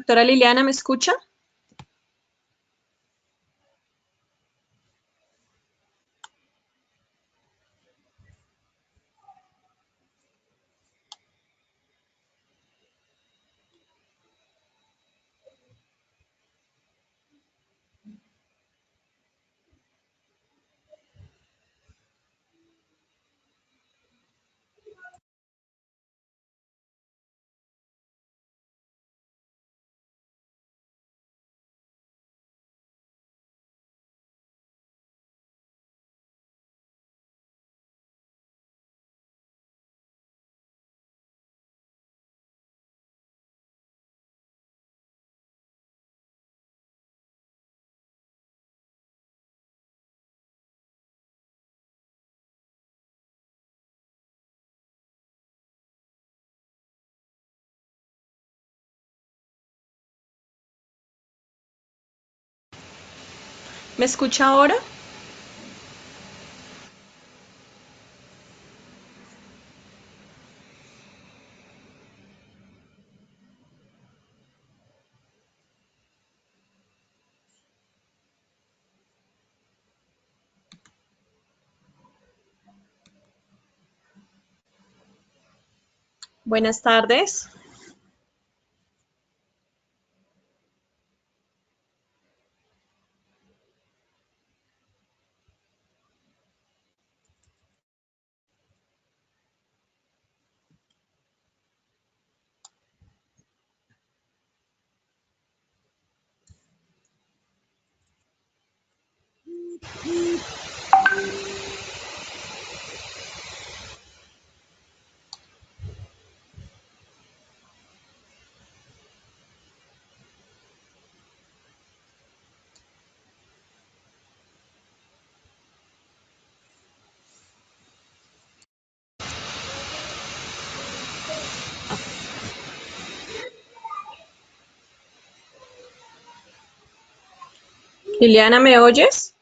Doctora Liliana, ¿me escucha? ¿Me escucha ahora? Buenas tardes. Liliana, ¿me oyes?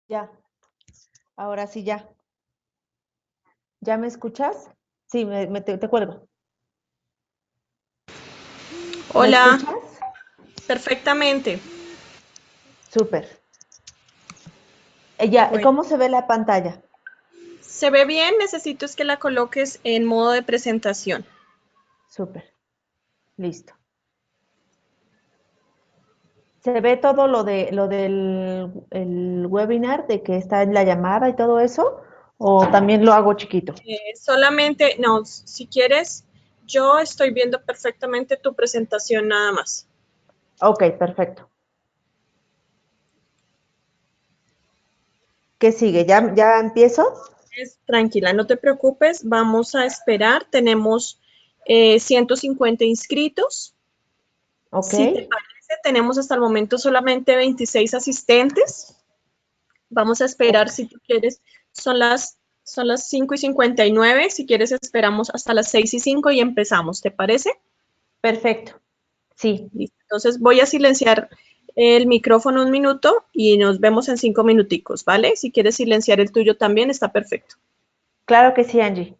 Ya, ahora sí ya. ¿Ya me escuchas? Sí, te cuelgo. ¿Me Hola, escuchas? perfectamente. Súper. Ya, Bueno, ¿cómo se ve la pantalla? se ve bien, necesito es que la coloques en modo de presentación. Súper, listo. ¿Se ve todo lo del el webinar, de que está en la llamada y todo eso? ¿O también lo hago chiquito? Solamente, no, si quieres, yo estoy viendo perfectamente tu presentación nada más. Ok, perfecto. ¿Qué sigue? ¿Ya empiezo? Tranquila, no te preocupes, vamos a esperar. Tenemos 150 inscritos. Ok, Si te parece, tenemos hasta el momento solamente 26 asistentes. Vamos a esperar ok. si tú quieres. Son las 5:59. Si quieres, esperamos hasta las 6:05 y empezamos. ¿Te parece? Perfecto. Sí, Listo. Entonces voy a silenciar el micrófono un minuto y nos vemos en 5 minuticos, ¿vale? Si quieres silenciar el tuyo también, está perfecto. claro que sí, Angie.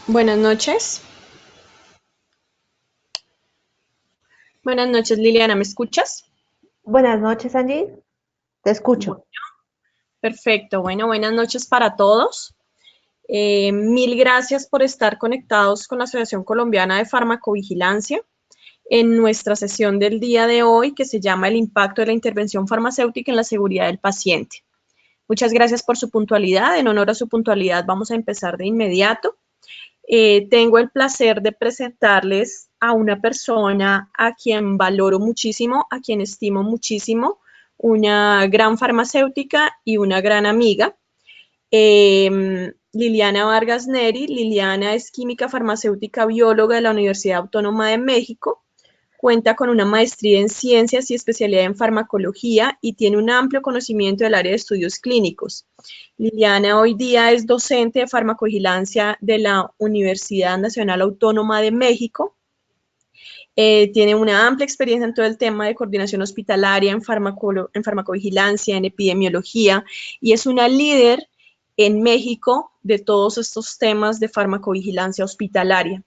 Buenas noches. Buenas noches, Liliana, ¿me escuchas? Buenas noches, Angie. Te escucho. Bueno, perfecto. Bueno, buenas noches para todos. Mil gracias por estar conectados con la Asociación Colombiana de Farmacovigilancia en nuestra sesión del día de hoy que se llama El impacto de la intervención farmacéutica en la seguridad del paciente. Muchas gracias por su puntualidad. En honor a su puntualidad vamos a empezar de inmediato. Tengo el placer de presentarles a una persona a quien valoro muchísimo, a quien estimo muchísimo, una gran farmacéutica y una gran amiga. Liliana Vargas Neri. Liliana es química farmacéutica bióloga de la Universidad Autónoma de México. Cuenta con una maestría en ciencias y especialidad en farmacología y tiene un amplio conocimiento del área de estudios clínicos. Liliana hoy día es docente de farmacovigilancia de la Universidad Nacional Autónoma de México. Tiene una amplia experiencia en todo el tema de coordinación hospitalaria, en farmacovigilancia, en epidemiología, y es una líder en México de todos estos temas de farmacovigilancia hospitalaria.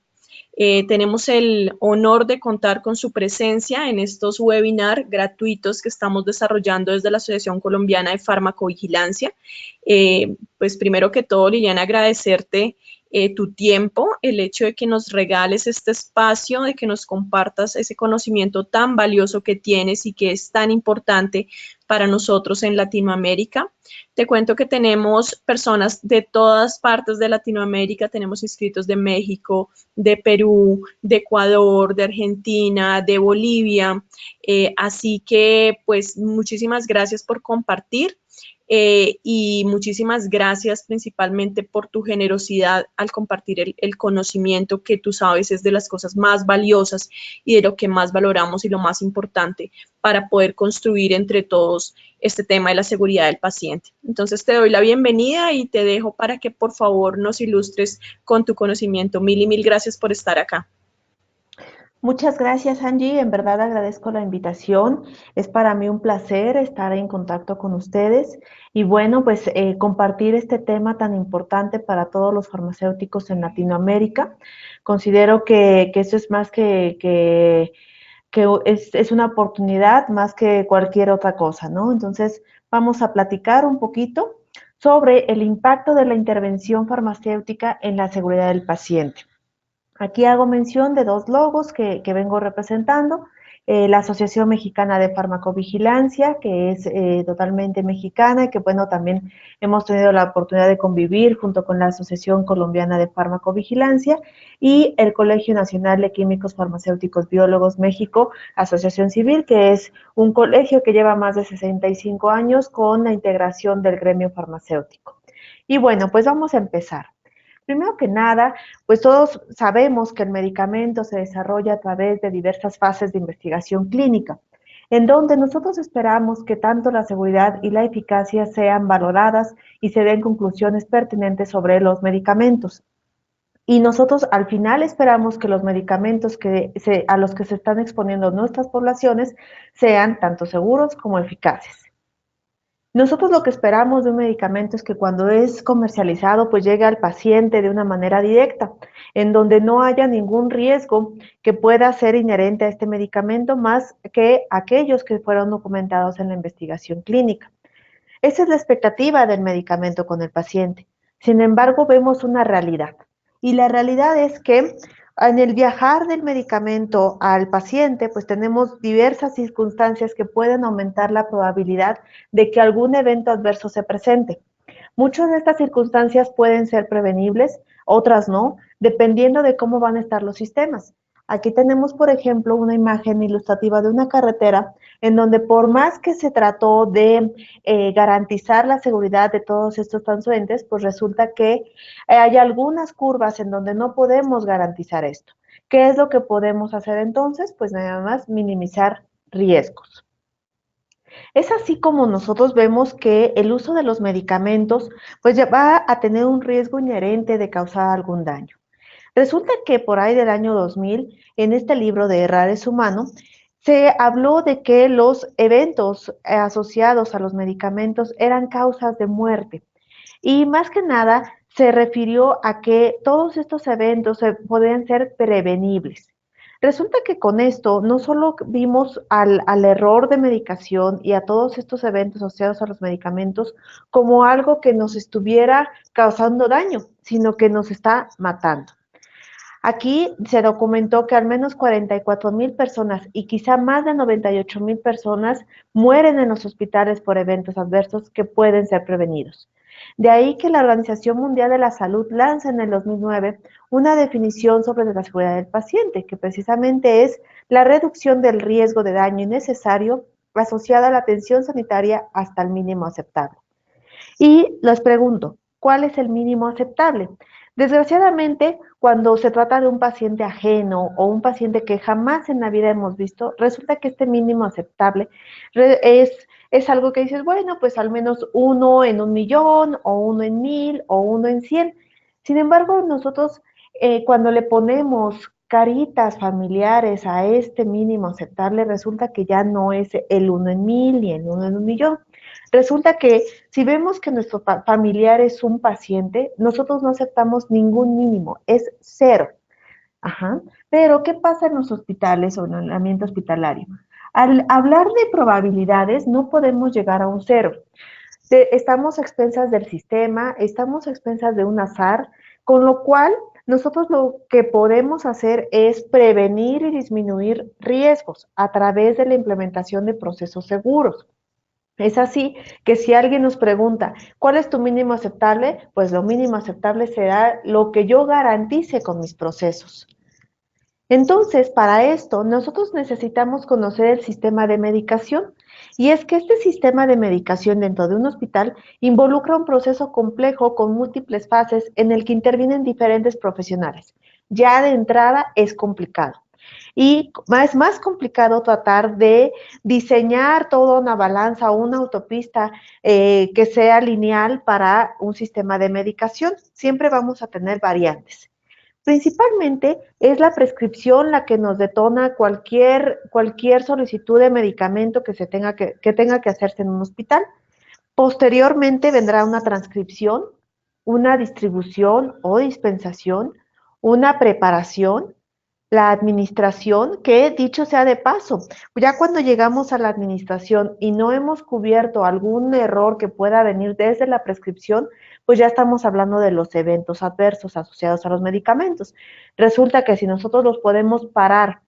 Tenemos el honor de contar con su presencia en estos webinars gratuitos que estamos desarrollando desde la Asociación Colombiana de Farmacovigilancia. Pues primero que todo, Liliana, agradecerte tu tiempo, el hecho de que nos regales este espacio, de que nos compartas ese conocimiento tan valioso que tienes y que es tan importante para nosotros en Latinoamérica. Te cuento que tenemos personas de todas partes de Latinoamérica, tenemos inscritos de México, de Perú, de Ecuador, de Argentina, de Bolivia. Así que pues muchísimas gracias por compartir. Y muchísimas gracias principalmente por tu generosidad al compartir el conocimiento que tú sabes es de las cosas más valiosas y de lo que más valoramos y lo más importante para poder construir entre todos este tema de la seguridad del paciente. Entonces te doy la bienvenida y te dejo para que por favor nos ilustres con tu conocimiento. Mil y mil gracias por estar acá. Muchas gracias, Angie. En verdad agradezco la invitación. Es para mí un placer estar en contacto con ustedes y bueno, pues compartir este tema tan importante para todos los farmacéuticos en Latinoamérica. Considero que eso es más que es una oportunidad más que cualquier otra cosa, ¿no? Entonces, vamos a platicar un poquito sobre el impacto de la intervención farmacéutica en la seguridad del paciente. Aquí hago mención de dos logos que vengo representando. La Asociación Mexicana de Farmacovigilancia, que es totalmente mexicana y que, bueno, también hemos tenido la oportunidad de convivir junto con la Asociación Colombiana de Farmacovigilancia y el Colegio Nacional de Químicos Farmacéuticos Biólogos México, Asociación Civil, que es un colegio que lleva más de 65 años con la integración del gremio farmacéutico. Y bueno, pues vamos a empezar. Primero que nada, pues todos sabemos que el medicamento se desarrolla a través de diversas fases de investigación clínica, en donde nosotros esperamos que tanto la seguridad y la eficacia sean valoradas y se den conclusiones pertinentes sobre los medicamentos. Y nosotros al final esperamos que los medicamentos a los que se están exponiendo nuestras poblaciones sean tanto seguros como eficaces. Nosotros lo que esperamos de un medicamento es que cuando es comercializado, pues llegue al paciente de una manera directa, en donde no haya ningún riesgo que pueda ser inherente a este medicamento más que aquellos que fueron documentados en la investigación clínica. Esa es la expectativa del medicamento con el paciente. Sin embargo, vemos una realidad. Y la realidad es que en el viajar del medicamento al paciente, pues tenemos diversas circunstancias que pueden aumentar la probabilidad de que algún evento adverso se presente. Muchas de estas circunstancias pueden ser prevenibles, otras no, dependiendo de cómo van a estar los sistemas. Aquí tenemos, por ejemplo, una imagen ilustrativa de una carretera en donde por más que se trató de garantizar la seguridad de todos estos transeúntes, pues resulta que hay algunas curvas en donde no podemos garantizar esto. ¿Qué es lo que podemos hacer entonces? Pues nada más minimizar riesgos. Es así como nosotros vemos que el uso de los medicamentos pues ya va a tener un riesgo inherente de causar algún daño. Resulta que por ahí del año 2000, en este libro de Errar es humano, se habló de que los eventos asociados a los medicamentos eran causas de muerte. Y más que nada, se refirió a que todos estos eventos podían ser prevenibles. Resulta que con esto no solo vimos al error de medicación y a todos estos eventos asociados a los medicamentos como algo que nos estuviera causando daño, sino que nos está matando. Aquí se documentó que al menos 44,000 personas y quizá más de 98,000 personas mueren en los hospitales por eventos adversos que pueden ser prevenidos. De ahí que la Organización Mundial de la Salud lanza en el 2009 una definición sobre la seguridad del paciente, que precisamente es la reducción del riesgo de daño innecesario asociada a la atención sanitaria hasta el mínimo aceptable. Y les pregunto, ¿cuál es el mínimo aceptable? Desgraciadamente, cuando se trata de un paciente ajeno o un paciente que jamás en la vida hemos visto, resulta que este mínimo aceptable es algo que dices, bueno, pues al menos 1 en 1,000,000 o 1 en 1,000 o 1 en 100. Sin embargo, nosotros cuando le ponemos caritas familiares a este mínimo aceptable, resulta que ya no es el 1 en 1,000 ni el 1 en 1,000,000. Resulta que si vemos que nuestro familiar es un paciente, nosotros no aceptamos ningún mínimo, es cero. Ajá. Pero, ¿qué pasa en los hospitales o en el ambiente hospitalario? Al hablar de probabilidades, no podemos llegar a un cero. Estamos a expensas del sistema, estamos a expensas de un azar, con lo cual nosotros lo que podemos hacer es prevenir y disminuir riesgos a través de la implementación de procesos seguros. Es así que si alguien nos pregunta, ¿cuál es tu mínimo aceptable? Pues lo mínimo aceptable será lo que yo garantice con mis procesos. Entonces, para esto, nosotros necesitamos conocer el sistema de medicación. Y es que este sistema de medicación dentro de un hospital involucra un proceso complejo con múltiples fases en el que intervienen diferentes profesionales. Ya de entrada es complicado. Y es más complicado tratar de diseñar toda una balanza o una autopista que sea lineal para un sistema de medicación. Siempre vamos a tener variantes. Principalmente es la prescripción la que nos detona cualquier solicitud de medicamento que tenga que hacerse en un hospital. Posteriormente vendrá una transcripción, una distribución o dispensación, una preparación, la administración, que dicho sea de paso, ya cuando llegamos a la administración y no hemos cubierto algún error que pueda venir desde la prescripción, pues ya estamos hablando de los eventos adversos asociados a los medicamentos. Resulta que si nosotros los podemos parar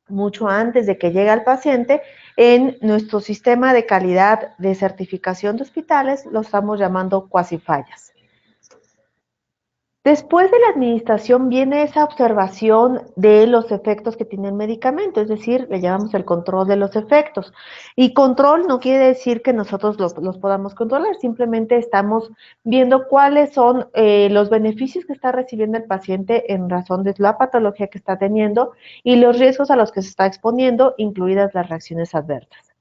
mucho antes de que llegue al paciente, en nuestro sistema de calidad de certificación de hospitales lo estamos llamando cuasi fallas. Después de la administración viene esa observación de los efectos que tiene el medicamento, es decir, le llamamos el control de los efectos. Y control no quiere decir que nosotros los podamos controlar, simplemente estamos viendo cuáles son los beneficios que está recibiendo el paciente en razón de la patología que está teniendo y los riesgos a los que se está exponiendo, incluidas las reacciones adversas.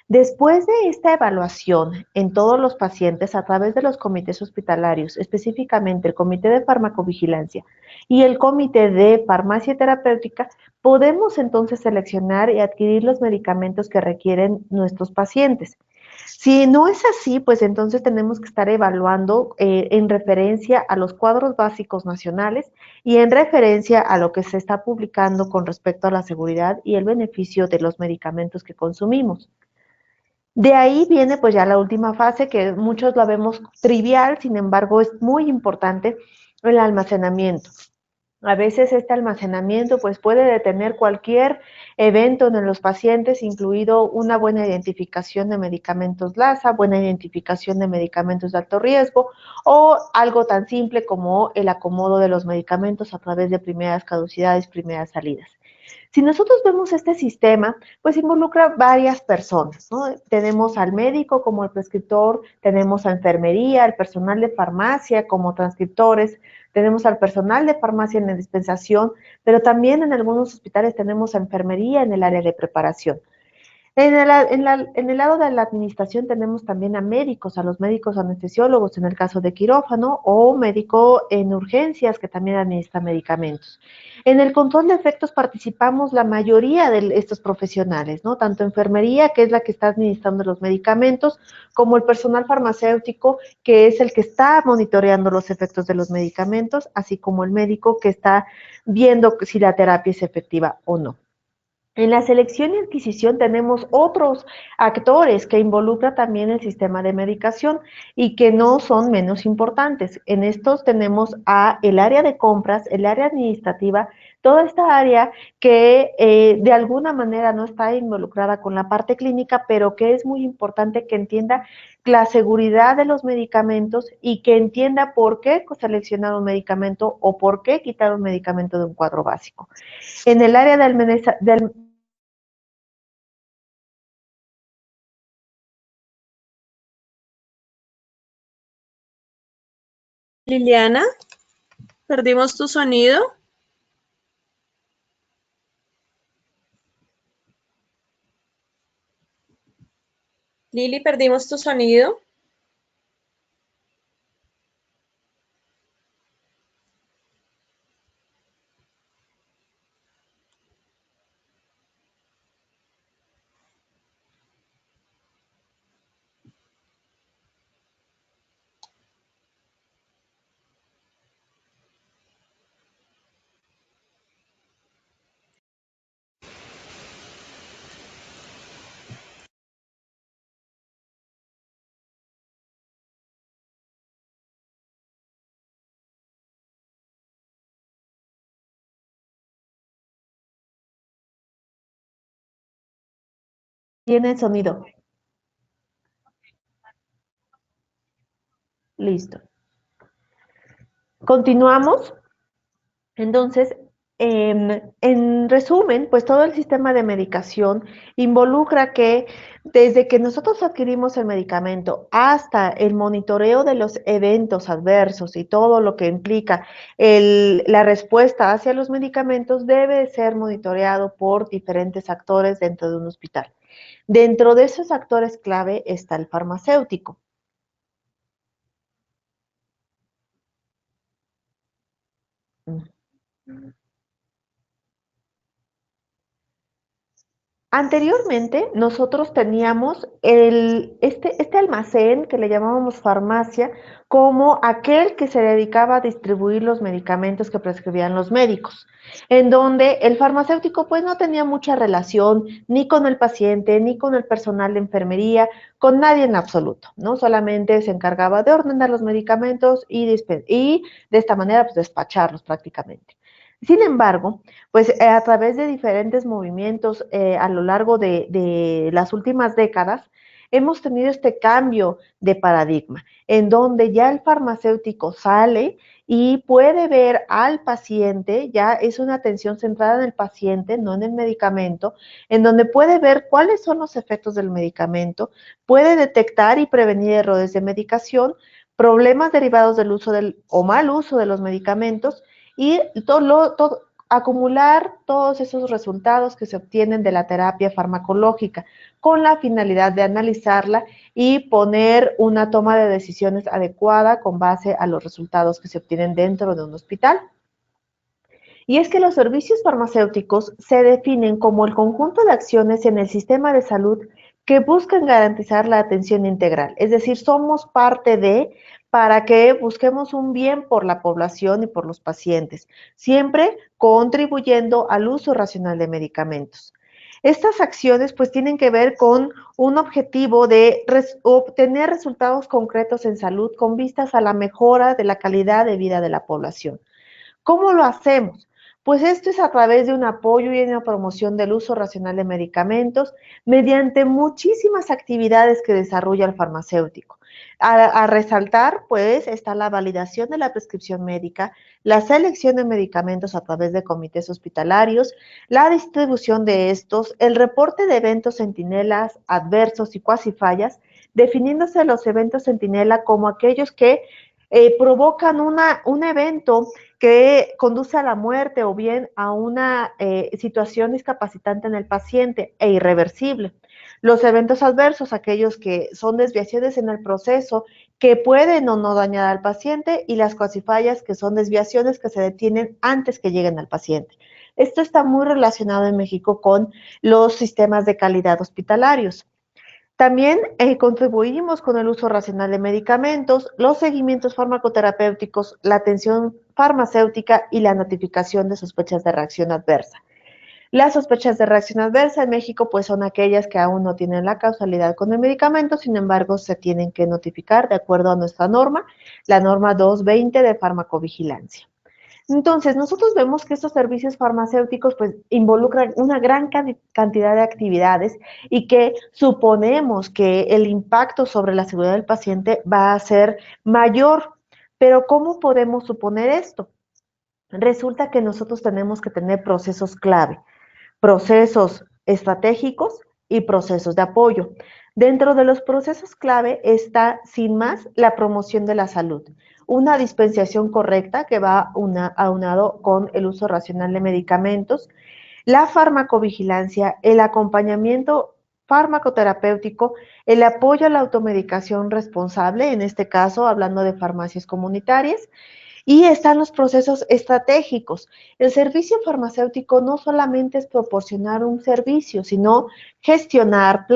Después de esta evaluación en todos los pacientes a través de los comités hospitalarios, específicamente el Comité de Farmacovigilancia y el Comité de Farmacia Terapéutica, podemos entonces seleccionar y adquirir los medicamentos que requieren nuestros pacientes. Si no es así, pues entonces tenemos que estar evaluando en referencia a los cuadros básicos nacionales y en referencia a lo que se está publicando con respecto a la seguridad y el beneficio de los medicamentos que consumimos. De ahí viene pues ya la última fase, que muchos la vemos trivial, sin embargo es muy importante, el almacenamiento. A veces este almacenamiento pues puede detener cualquier evento en los pacientes, incluido una buena identificación de medicamentos LASA, buena identificación de medicamentos de alto riesgo o algo tan simple como el acomodo de los medicamentos a través de primeras caducidades, primeras salidas. Si nosotros vemos este sistema, pues involucra varias personas, ¿no? Tenemos al médico como el prescriptor, tenemos a enfermería, al personal de farmacia como transcriptores, tenemos al personal de farmacia en la dispensación, pero también en algunos hospitales tenemos a enfermería en el área de preparación. En el lado de la administración tenemos también a médicos, a los médicos anestesiólogos en el caso de quirófano o médico en urgencias que también administra medicamentos. En el control de efectos participamos la mayoría de estos profesionales, ¿no? Tanto enfermería, que es la que está administrando los medicamentos, como el personal farmacéutico, que es el que está monitoreando los efectos de los medicamentos, así como el médico que está viendo si la terapia es efectiva o no. En la selección y adquisición tenemos otros actores que involucra también el sistema de medicación y que no son menos importantes. En estos tenemos a el área de compras, el área administrativa, toda esta área que de alguna manera no está involucrada con la parte clínica, pero que es muy importante que entienda la seguridad de los medicamentos y que entienda por qué seleccionar un medicamento o por qué quitar un medicamento de un cuadro básico. En el área del Liliana, perdimos tu sonido. Lili, perdimos tu sonido. tiene sonido. Listo. Continuamos. Entonces, en resumen, pues todo el sistema de medicación involucra que desde que nosotros adquirimos el medicamento hasta el monitoreo de los eventos adversos y todo lo que implica la respuesta hacia los medicamentos debe ser monitoreado por diferentes actores dentro de un hospital. Dentro de esos actores clave está el farmacéutico. Anteriormente, nosotros teníamos este almacén que le llamábamos farmacia como aquel que se dedicaba a distribuir los medicamentos que prescribían los médicos, en donde el farmacéutico pues no tenía mucha relación ni con el paciente, ni con el personal de enfermería, con nadie en absoluto, ¿no? Solamente se encargaba de ordenar los medicamentos y de esta manera pues despacharlos prácticamente. Sin embargo, pues a través de diferentes movimientos a lo largo de las últimas décadas, hemos tenido este cambio de paradigma, en donde ya el farmacéutico sale y puede ver al paciente, ya es una atención centrada en el paciente, no en el medicamento, en donde puede ver cuáles son los efectos del medicamento, puede detectar y prevenir errores de medicación, problemas derivados del uso o mal uso de los medicamentos y acumular todos esos resultados que se obtienen de la terapia farmacológica con la finalidad de analizarla y poner una toma de decisiones adecuada con base a los resultados que se obtienen dentro de un hospital. Y es que los servicios farmacéuticos se definen como el conjunto de acciones en el sistema de salud que buscan garantizar la atención integral. Es decir, somos parte de para que busquemos un bien por la población y por los pacientes, siempre contribuyendo al uso racional de medicamentos. Estas acciones pues tienen que ver con un objetivo de obtener resultados concretos en salud con vistas a la mejora de la calidad de vida de la población. ¿Cómo lo hacemos? Pues esto es a través de un apoyo y una promoción del uso racional de medicamentos mediante muchísimas actividades que desarrolla el farmacéutico. A resaltar, pues, está la validación de la prescripción médica, la selección de medicamentos a través de comités hospitalarios, la distribución de estos, el reporte de eventos centinelas, adversos y cuasi fallas, definiéndose los eventos centinela como aquellos que provocan un evento que conduce a la muerte o bien a una situación discapacitante en el paciente e irreversible. Los eventos adversos, aquellos que son desviaciones en el proceso que pueden o no dañar al paciente, y las coacifallas, que son desviaciones que se detienen antes que lleguen al paciente. Esto está muy relacionado en México con los sistemas de calidad hospitalarios. También contribuimos con el uso racional de medicamentos, los seguimientos farmacoterapéuticos, la atención farmacéutica y la notificación de sospechas de reacción adversa. Las sospechas de reacción adversa en México pues son aquellas que aún no tienen la causalidad con el medicamento, sin embargo se tienen que notificar de acuerdo a nuestra norma, la norma 220 de farmacovigilancia. Entonces, nosotros vemos que estos servicios farmacéuticos pues involucran una gran cantidad de actividades y que suponemos que el impacto sobre la seguridad del paciente va a ser mayor. Pero ¿cómo podemos suponer esto? Resulta que nosotros tenemos que tener procesos clave, procesos estratégicos y procesos de apoyo. Dentro de los procesos clave está, sin más, la promoción de la salud, una dispensación correcta que va aunado con el uso racional de medicamentos, la farmacovigilancia, el acompañamiento farmacoterapéutico, el apoyo a la automedicación responsable, en este caso hablando de farmacias comunitarias, y están los procesos estratégicos. El servicio farmacéutico no solamente es proporcionar un servicio, sino gestionar,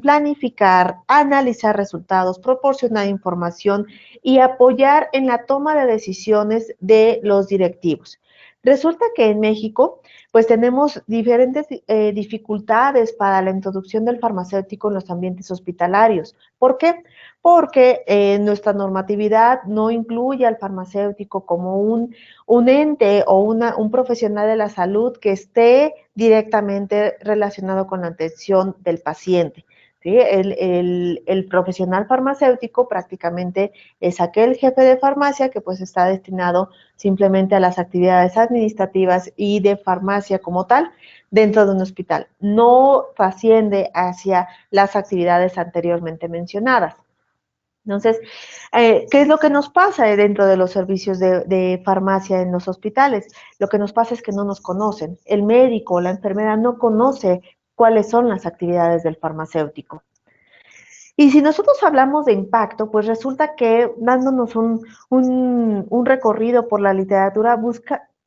planificar, analizar resultados, proporcionar información y apoyar en la toma de decisiones de los directivos. Resulta que en México, pues tenemos diferentes dificultades para la introducción del farmacéutico en los ambientes hospitalarios. ¿Por qué? Porque nuestra normatividad no incluye al farmacéutico como un ente o un profesional de la salud que esté directamente relacionado con la atención del paciente. ¿Sí? El profesional farmacéutico prácticamente es aquel jefe de farmacia que pues está destinado simplemente a las actividades administrativas y de farmacia como tal dentro de un hospital. No trasciende hacia las actividades anteriormente mencionadas. Entonces, ¿qué es lo que nos pasa dentro de los servicios de farmacia en los hospitales? Lo que nos pasa es que no nos conocen. El médico o la enfermera no conoce cuáles son las actividades del farmacéutico. Y si nosotros hablamos de impacto, pues resulta que dándonos un recorrido por la literatura,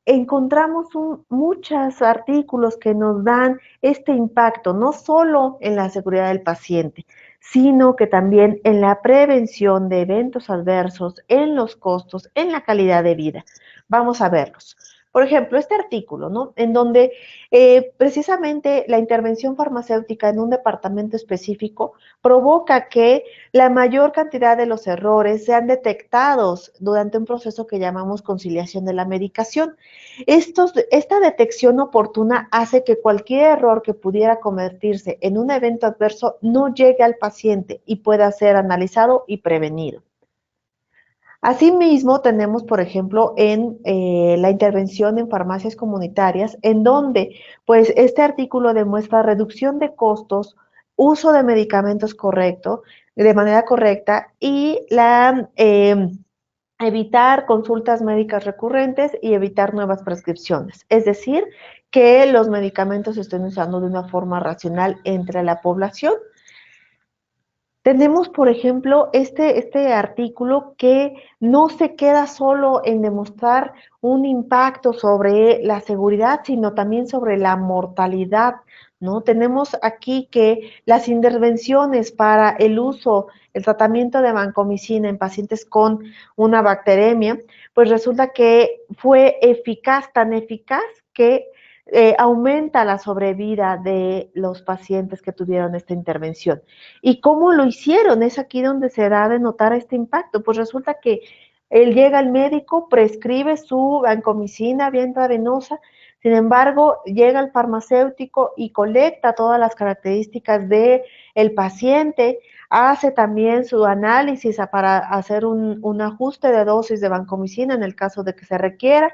encontramos muchos artículos que nos dan este impacto, no solo en la seguridad del paciente, sino que también en la prevención de eventos adversos, en los costos, en la calidad de vida. Vamos a verlos. Por ejemplo, este artículo, ¿no? En donde precisamente la intervención farmacéutica en un departamento específico provoca que la mayor cantidad de los errores sean detectados durante un proceso que llamamos conciliación de la medicación. Esta detección oportuna hace que cualquier error que pudiera convertirse en un evento adverso no llegue al paciente y pueda ser analizado y prevenido. Asimismo, tenemos, por ejemplo, en la intervención en farmacias comunitarias, en donde, pues, este artículo demuestra reducción de costos, uso de medicamentos correcto, de manera correcta, y evitar consultas médicas recurrentes y evitar nuevas prescripciones. Es decir, que los medicamentos se estén usando de una forma racional entre la población. Tenemos, por ejemplo, este artículo que no se queda solo en demostrar un impacto sobre la seguridad, sino también sobre la mortalidad, ¿no? Tenemos aquí que las intervenciones para el uso, el tratamiento de vancomicina en pacientes con una bacteremia, pues resulta que fue eficaz, tan eficaz que aumenta la sobrevida de los pacientes que tuvieron esta intervención. ¿Y cómo lo hicieron? Es aquí donde se da de notar este impacto. Pues resulta que él llega al médico, prescribe su vancomicina vía intravenosa, sin embargo, llega el farmacéutico y colecta todas las características del paciente, hace también su análisis para hacer un ajuste de dosis de vancomicina en el caso de que se requiera,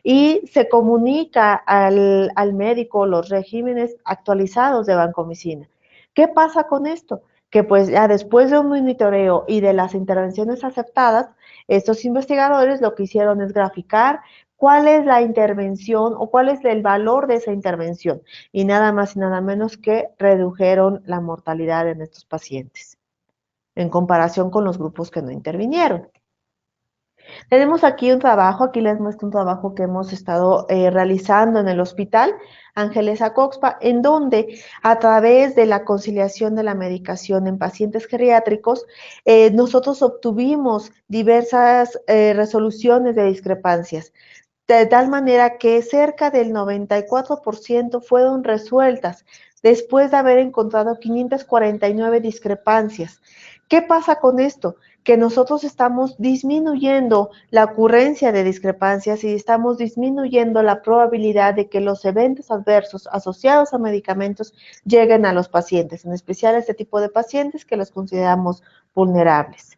y se comunica al médico los regímenes actualizados de vancomicina. ¿Qué pasa con esto? Que pues ya después de un monitoreo y de las intervenciones aceptadas, estos investigadores lo que hicieron es graficar cuál es la intervención o cuál es el valor de esa intervención. Y nada más y nada menos que redujeron la mortalidad en estos pacientes en comparación con los grupos que no intervinieron. Tenemos aquí un trabajo, aquí les muestro un trabajo que hemos estado realizando en el hospital Ángeles Acoxpa, en donde a través de la conciliación de la medicación en pacientes geriátricos, nosotros obtuvimos diversas resoluciones de discrepancias, de tal manera que cerca del 94% fueron resueltas después de haber encontrado 549 discrepancias. ¿Qué pasa con esto? Que nosotros estamos disminuyendo la ocurrencia de discrepancias y estamos disminuyendo la probabilidad de que los eventos adversos asociados a medicamentos lleguen a los pacientes, en especial a este tipo de pacientes que los consideramos vulnerables.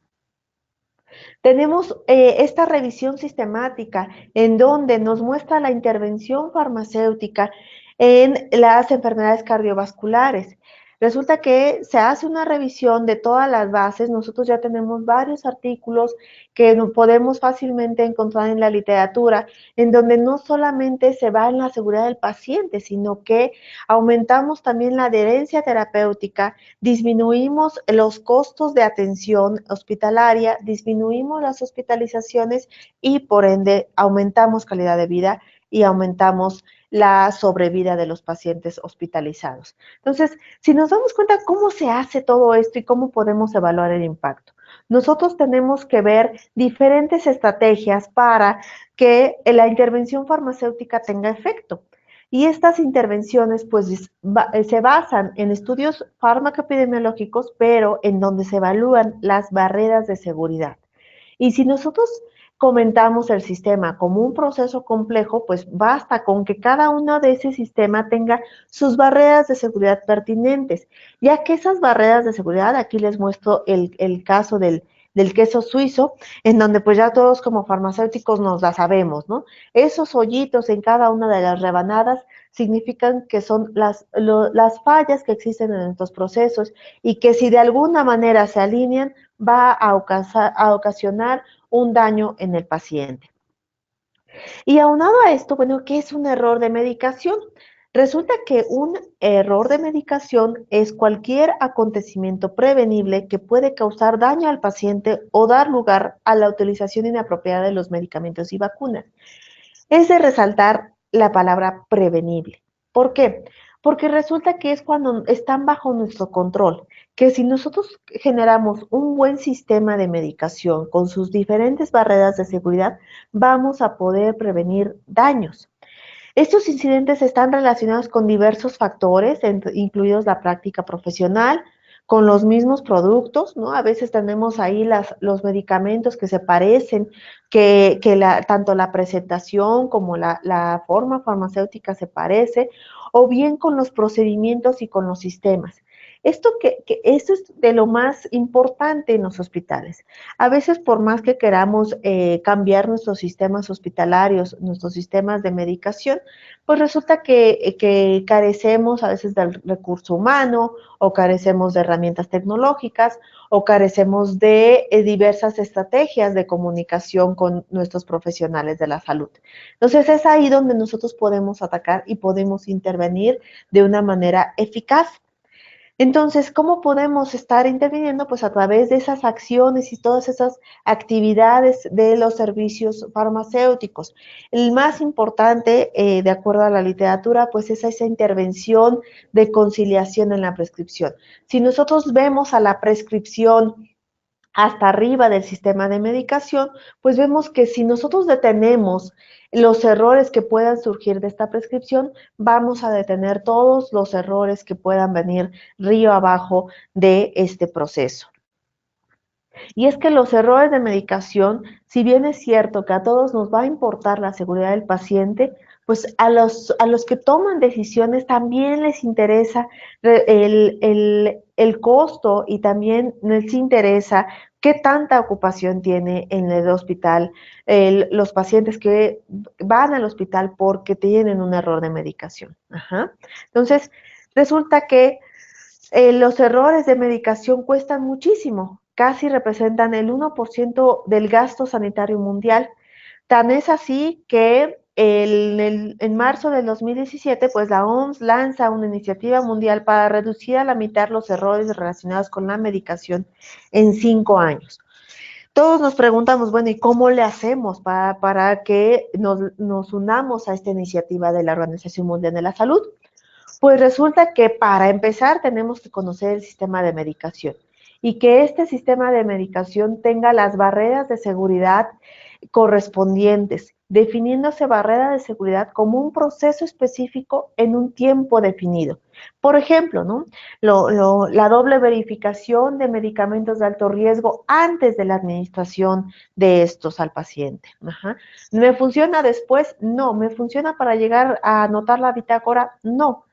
Tenemos esta revisión sistemática en donde nos muestra la intervención farmacéutica en las enfermedades cardiovasculares. Resulta que se hace una revisión de todas las bases. Nosotros ya tenemos varios artículos que podemos fácilmente encontrar en la literatura, en donde no solamente se va en la seguridad del paciente, sino que aumentamos también la adherencia terapéutica, disminuimos los costos de atención hospitalaria, disminuimos las hospitalizaciones y por ende aumentamos calidad de vida y aumentamos la sobrevida de los pacientes hospitalizados. Entonces, si nos damos cuenta cómo se hace todo esto y cómo podemos evaluar el impacto, nosotros tenemos que ver diferentes estrategias para que la intervención farmacéutica tenga efecto. Y estas intervenciones pues se basan en estudios farmacoepidemiológicos, pero en donde se evalúan las barreras de seguridad. Y si nosotros comentamos el sistema como un proceso complejo, pues basta con que cada uno de ese sistema tenga sus barreras de seguridad pertinentes, ya que esas barreras de seguridad, aquí les muestro el caso del queso suizo, en donde pues ya todos como farmacéuticos nos la sabemos, ¿no? Esos hoyitos en cada una de las rebanadas significan que son las fallas que existen en estos procesos y que si de alguna manera se alinean, va a ocasionar un daño en el paciente. Y aunado a esto, bueno, ¿qué es un error de medicación? Resulta que un error de medicación es cualquier acontecimiento prevenible que puede causar daño al paciente o dar lugar a la utilización inapropiada de los medicamentos y vacunas. Es de resaltar la palabra prevenible. ¿Por qué? Porque resulta que es cuando están bajo nuestro control, que si nosotros generamos un buen sistema de medicación con sus diferentes barreras de seguridad, vamos a poder prevenir daños. Estos incidentes están relacionados con diversos factores, incluidos la práctica profesional, con los mismos productos, ¿no? A veces tenemos ahí los medicamentos que se parecen, que tanto la presentación como la forma farmacéutica se parece, o bien con los procedimientos y con los sistemas. Esto es de lo más importante en los hospitales. A veces, por más que queramos cambiar nuestros sistemas hospitalarios, nuestros sistemas de medicación, pues resulta que carecemos a veces del recurso humano o carecemos de herramientas tecnológicas o carecemos de diversas estrategias de comunicación con nuestros profesionales de la salud. Entonces es ahí donde nosotros podemos atacar y podemos intervenir de una manera eficaz. Entonces, ¿cómo podemos estar interviniendo? Pues a través de esas acciones y todas esas actividades de los servicios farmacéuticos. El más importante, de acuerdo a la literatura, pues es esa intervención de conciliación en la prescripción. Si nosotros vemos a la prescripción hasta arriba del sistema de medicación, pues vemos que si nosotros detenemos los errores que puedan surgir de esta prescripción, vamos a detener todos los errores que puedan venir río abajo de este proceso. Y es que los errores de medicación, si bien es cierto que a todos nos va a importar la seguridad del paciente, pues a los que toman decisiones también les interesa el costo y también les interesa qué tanta ocupación tiene en el hospital los pacientes que van al hospital porque tienen un error de medicación. Ajá. Entonces, resulta que los errores de medicación cuestan muchísimo, casi representan el 1% del gasto sanitario mundial, Tan es así que en marzo del 2017, pues la OMS lanza una iniciativa mundial para reducir a la mitad los errores relacionados con la medicación en 5 años. Todos nos preguntamos, bueno, ¿y cómo le hacemos para que nos unamos a esta iniciativa de la Organización Mundial de la Salud? Pues resulta que para empezar tenemos que conocer el sistema de medicación y que este sistema de medicación tenga las barreras de seguridad correspondientes, definiéndose barrera de seguridad como un proceso específico en un tiempo definido. Por ejemplo, ¿no? La doble verificación de medicamentos de alto riesgo antes de la administración de estos al paciente. Ajá. ¿Me funciona después? No. ¿Me funciona para llegar a anotar la bitácora? No.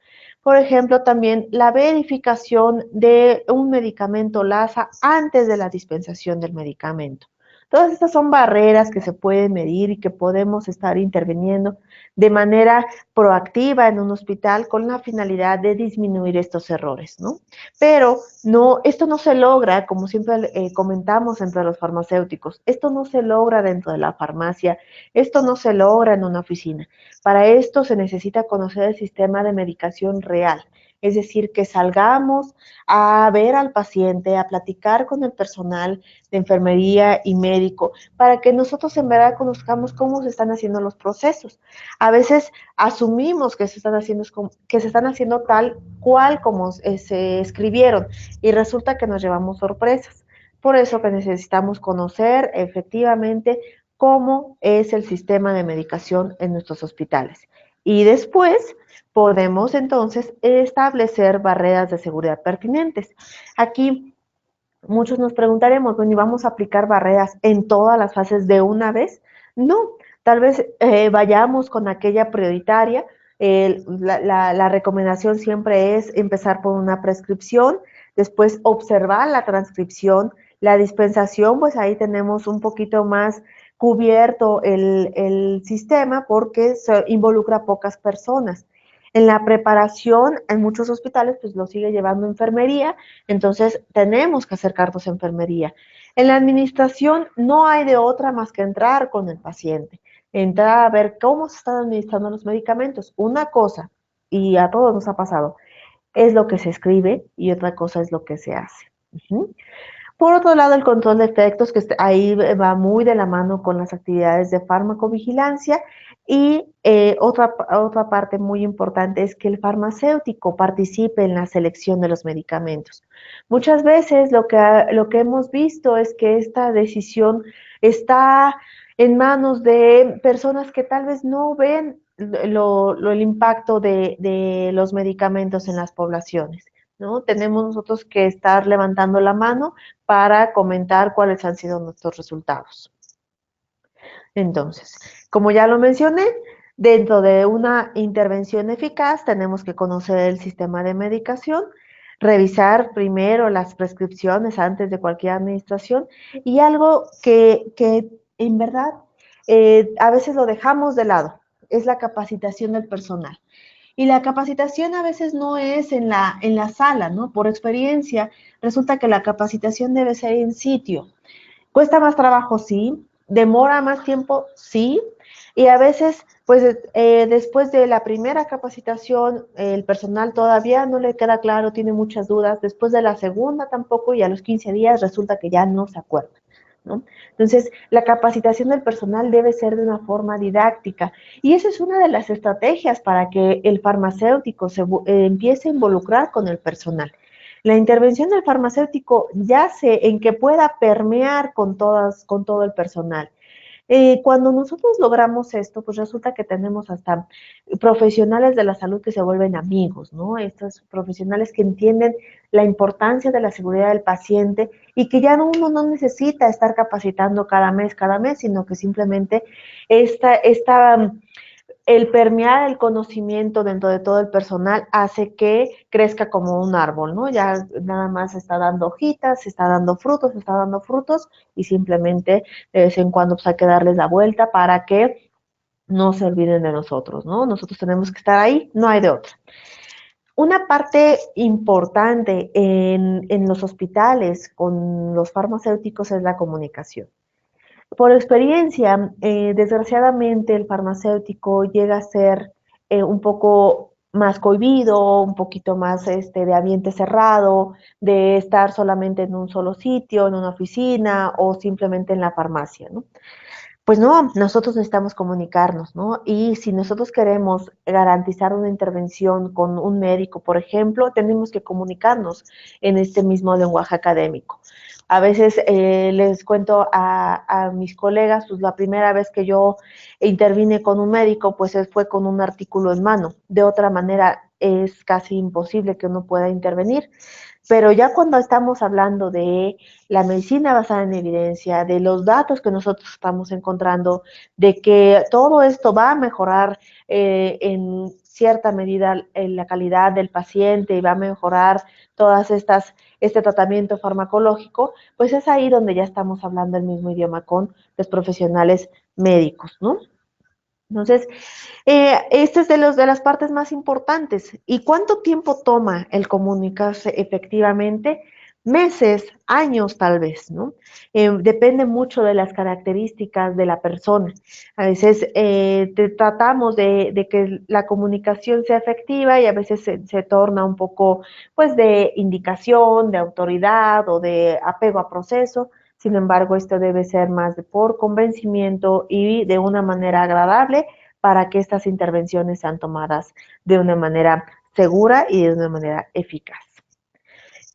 Por ejemplo, también la verificación de un medicamento LASA antes de la dispensación del medicamento. Todas estas son barreras que se pueden medir y que podemos estar interviniendo de manera proactiva en un hospital con la finalidad de disminuir estos errores, ¿no? Pero no, esto no se logra, como siempre comentamos entre los farmacéuticos, esto no se logra dentro de la farmacia, esto no se logra en una oficina. Para esto se necesita conocer el sistema de medicación real, es decir, que salgamos a ver al paciente, a platicar con el personal de enfermería y médico, para que nosotros en verdad conozcamos cómo se están haciendo los procesos. A veces asumimos que se están haciendo tal cual como se escribieron y resulta que nos llevamos sorpresas. Por eso que necesitamos conocer efectivamente cómo es el sistema de medicación en nuestros hospitales. Y después podemos entonces establecer barreras de seguridad pertinentes. Aquí muchos nos preguntaremos, bueno, ¿y vamos a aplicar barreras en todas las fases de una vez? No, tal vez vayamos con aquella prioritaria. La recomendación siempre es empezar por una prescripción, después observar la transcripción, la dispensación, pues ahí tenemos un poquito más cubierto el sistema porque se involucra a pocas personas. En la preparación, en muchos hospitales, pues lo sigue llevando enfermería, entonces tenemos que acercarnos a enfermería. En la administración no hay de otra más que entrar con el paciente, entrar a ver cómo se están administrando los medicamentos. Una cosa, y a todos nos ha pasado, es lo que se escribe y otra cosa es lo que se hace. Uh-huh. Por otro lado, el control de efectos, que ahí va muy de la mano con las actividades de farmacovigilancia. Y otra parte muy importante es que el farmacéutico participe en la selección de los medicamentos. Muchas veces lo que hemos visto es que esta decisión está en manos de personas que tal vez no ven el impacto de los medicamentos en las poblaciones, ¿no? Tenemos nosotros que estar levantando la mano para comentar cuáles han sido nuestros resultados. Entonces, como ya lo mencioné, dentro de una intervención eficaz tenemos que conocer el sistema de medicación, revisar primero las prescripciones antes de cualquier administración y algo que en verdad a veces lo dejamos de lado, es la capacitación del personal. Y la capacitación a veces no es en la sala, ¿no? Por experiencia, resulta que la capacitación debe ser en sitio. Cuesta más trabajo, sí. Demora más tiempo, sí. Y a veces, pues después de la primera capacitación, el personal todavía no le queda claro, tiene muchas dudas. Después de la segunda tampoco y a los 15 días resulta que ya no se acuerda, ¿no? Entonces, la capacitación del personal debe ser de una forma didáctica y esa es una de las estrategias para que el farmacéutico empiece a involucrar con el personal. La intervención del farmacéutico yace en que pueda permear con todo el personal. Cuando nosotros logramos esto, pues resulta que tenemos hasta profesionales de la salud que se vuelven amigos, ¿no? Estos profesionales que entienden la importancia de la seguridad del paciente y que ya uno no necesita estar capacitando cada mes, sino que simplemente el permear el conocimiento dentro de todo el personal hace que crezca como un árbol, ¿no? Ya nada más está dando hojitas, está dando frutos y simplemente de vez en cuando pues hay que darles la vuelta para que no se olviden de nosotros, ¿no? Nosotros tenemos que estar ahí, no hay de otra. Una parte importante en los hospitales con los farmacéuticos es la comunicación. Por experiencia, desgraciadamente el farmacéutico llega a ser un poco más cohibido, un poquito más de ambiente cerrado, de estar solamente en un solo sitio, en una oficina o simplemente en la farmacia, ¿no? Pues no, nosotros necesitamos comunicarnos, ¿no? Y si nosotros queremos garantizar una intervención con un médico, por ejemplo, tenemos que comunicarnos en este mismo lenguaje académico. A veces les cuento a mis colegas, pues la primera vez que yo intervine con un médico, pues fue con un artículo en mano. De otra manera, es casi imposible que uno pueda intervenir. Pero ya cuando estamos hablando de la medicina basada en evidencia, de los datos que nosotros estamos encontrando, de que todo esto va a mejorar en cierta medida la calidad del paciente y va a mejorar todas este tratamiento farmacológico, pues es ahí donde ya estamos hablando el mismo idioma con los profesionales médicos, ¿no? Entonces, este es de las partes más importantes. ¿Y cuánto tiempo toma el comunicarse efectivamente? Meses, años tal vez, ¿no? Depende mucho de las características de la persona. A veces tratamos de que la comunicación sea efectiva y a veces se torna un poco, pues, de indicación, de autoridad o de apego a proceso. Sin embargo, esto debe ser más por convencimiento y de una manera agradable para que estas intervenciones sean tomadas de una manera segura y de una manera eficaz.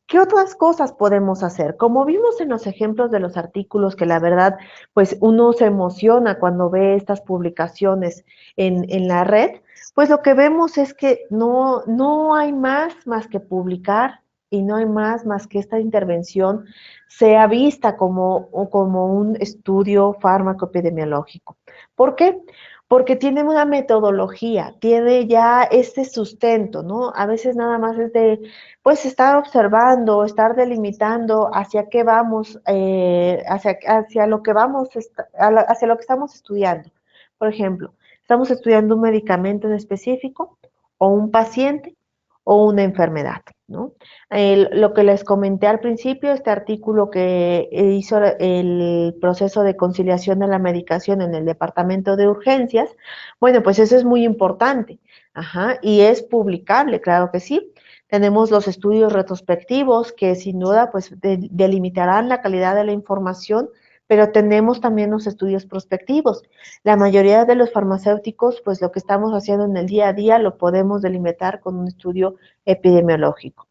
¿Qué otras cosas podemos hacer? Como vimos en los ejemplos de los artículos, que la verdad, pues uno se emociona cuando ve estas publicaciones en la red, pues lo que vemos es que no hay más que publicar y no hay más que esta intervención sea vista como un estudio fármaco-epidemiológico. ¿Por qué? Porque tiene una metodología, tiene ya este sustento, ¿no? A veces nada más es de pues estar observando, estar delimitando hacia qué vamos, hacia lo que vamos, hacia lo que estamos estudiando. Por ejemplo, estamos estudiando un medicamento en específico o un paciente o una enfermedad, ¿no? Lo que les comenté al principio, este artículo que hizo el proceso de conciliación de la medicación en el departamento de urgencias, bueno, pues eso es muy importante, ajá, y es publicable, claro que sí. Tenemos los estudios retrospectivos que sin duda pues delimitarán la calidad de la información, pero tenemos también los estudios prospectivos. La mayoría de los farmacéuticos pues lo que estamos haciendo en el día a día lo podemos delimitar con un estudio epidemiológico.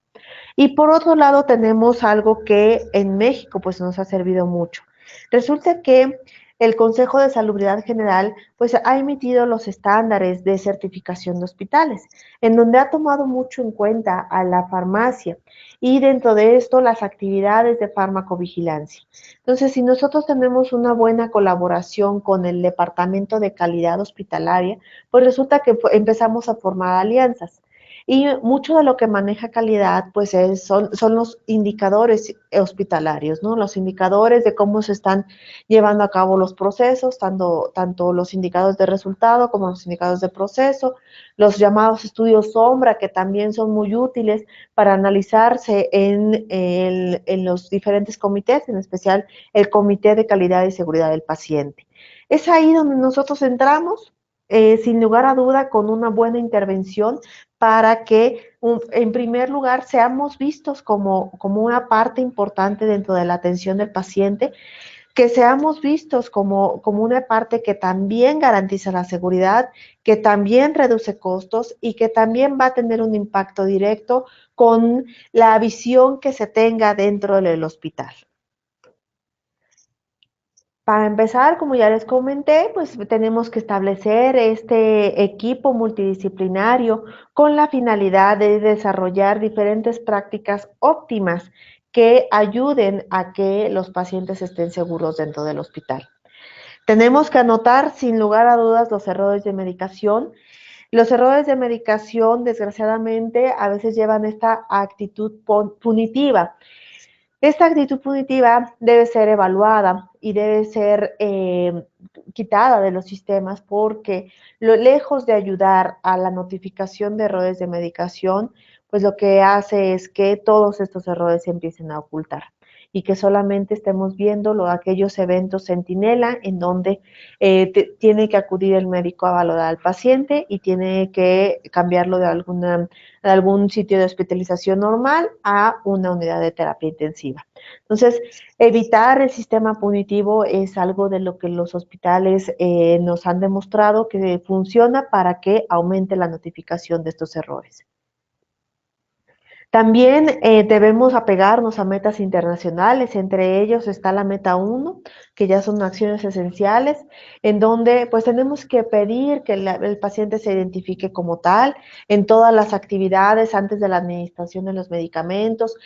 Y por otro lado tenemos algo que en México pues nos ha servido mucho. Resulta que el Consejo de Salubridad General pues ha emitido los estándares de certificación de hospitales, en donde ha tomado mucho en cuenta a la farmacia y dentro de esto las actividades de farmacovigilancia. Entonces, si nosotros tenemos una buena colaboración con el Departamento de Calidad Hospitalaria, pues resulta que empezamos a formar alianzas. Y mucho de lo que maneja calidad, pues son los indicadores hospitalarios, ¿no? Los indicadores de cómo se están llevando a cabo los procesos, tanto los indicadores de resultado como los indicadores de proceso, los llamados estudios sombra, que también son muy útiles para analizarse en los diferentes comités, en especial el Comité de Calidad y Seguridad del Paciente. Es ahí donde nosotros entramos, sin lugar a duda, con una buena intervención para que, en primer lugar, seamos vistos como una parte importante dentro de la atención del paciente, que seamos vistos como una parte que también garantiza la seguridad, que también reduce costos y que también va a tener un impacto directo con la visión que se tenga dentro del hospital. Para empezar, como ya les comenté, pues tenemos que establecer este equipo multidisciplinario con la finalidad de desarrollar diferentes prácticas óptimas que ayuden a que los pacientes estén seguros dentro del hospital. Tenemos que anotar sin lugar a dudas los errores de medicación. Los errores de medicación, desgraciadamente, a veces llevan esta actitud punitiva. Esta actitud punitiva debe ser evaluada y debe ser quitada de los sistemas porque lejos de ayudar a la notificación de errores de medicación, pues lo que hace es que todos estos errores se empiecen a ocultar. y que solamente estemos viendo aquellos eventos centinela en donde tiene que acudir el médico a valorar al paciente y tiene que cambiarlo de algún sitio de hospitalización normal a una unidad de terapia intensiva. Entonces, evitar el sistema punitivo es algo de lo que los hospitales nos han demostrado que funciona para que aumente la notificación de estos errores. También debemos apegarnos a metas internacionales, entre ellos está la meta 1, que ya son acciones esenciales, en donde pues tenemos que pedir que el paciente se identifique como tal en todas las actividades antes de la administración de los medicamentos,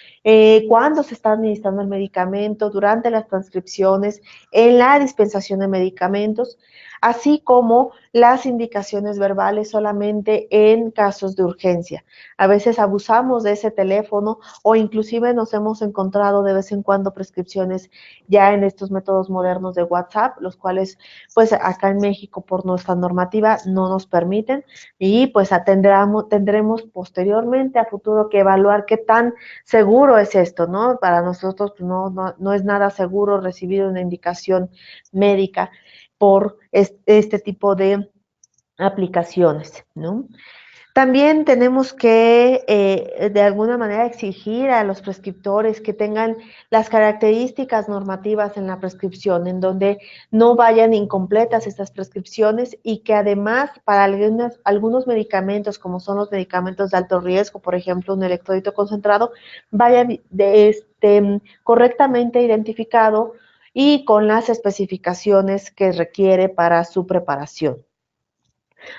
cuando se está administrando el medicamento, durante las transcripciones, en la dispensación de medicamentos, así como las indicaciones verbales solamente en casos de urgencia. A veces abusamos de ese teléfono o inclusive nos hemos encontrado de vez en cuando prescripciones ya en estos métodos modernos de WhatsApp, los cuales pues acá en México por nuestra normativa no nos permiten y pues tendremos posteriormente a futuro que evaluar qué tan seguro es esto, ¿no? Para nosotros pues, no es nada seguro recibir una indicación médica por este tipo de aplicaciones, ¿no? También tenemos que, de alguna manera, exigir a los prescriptores que tengan las características normativas en la prescripción, en donde no vayan incompletas estas prescripciones y que además para algunos medicamentos, como son los medicamentos de alto riesgo, por ejemplo, un electrolito concentrado, vaya correctamente identificado y con las especificaciones que requiere para su preparación.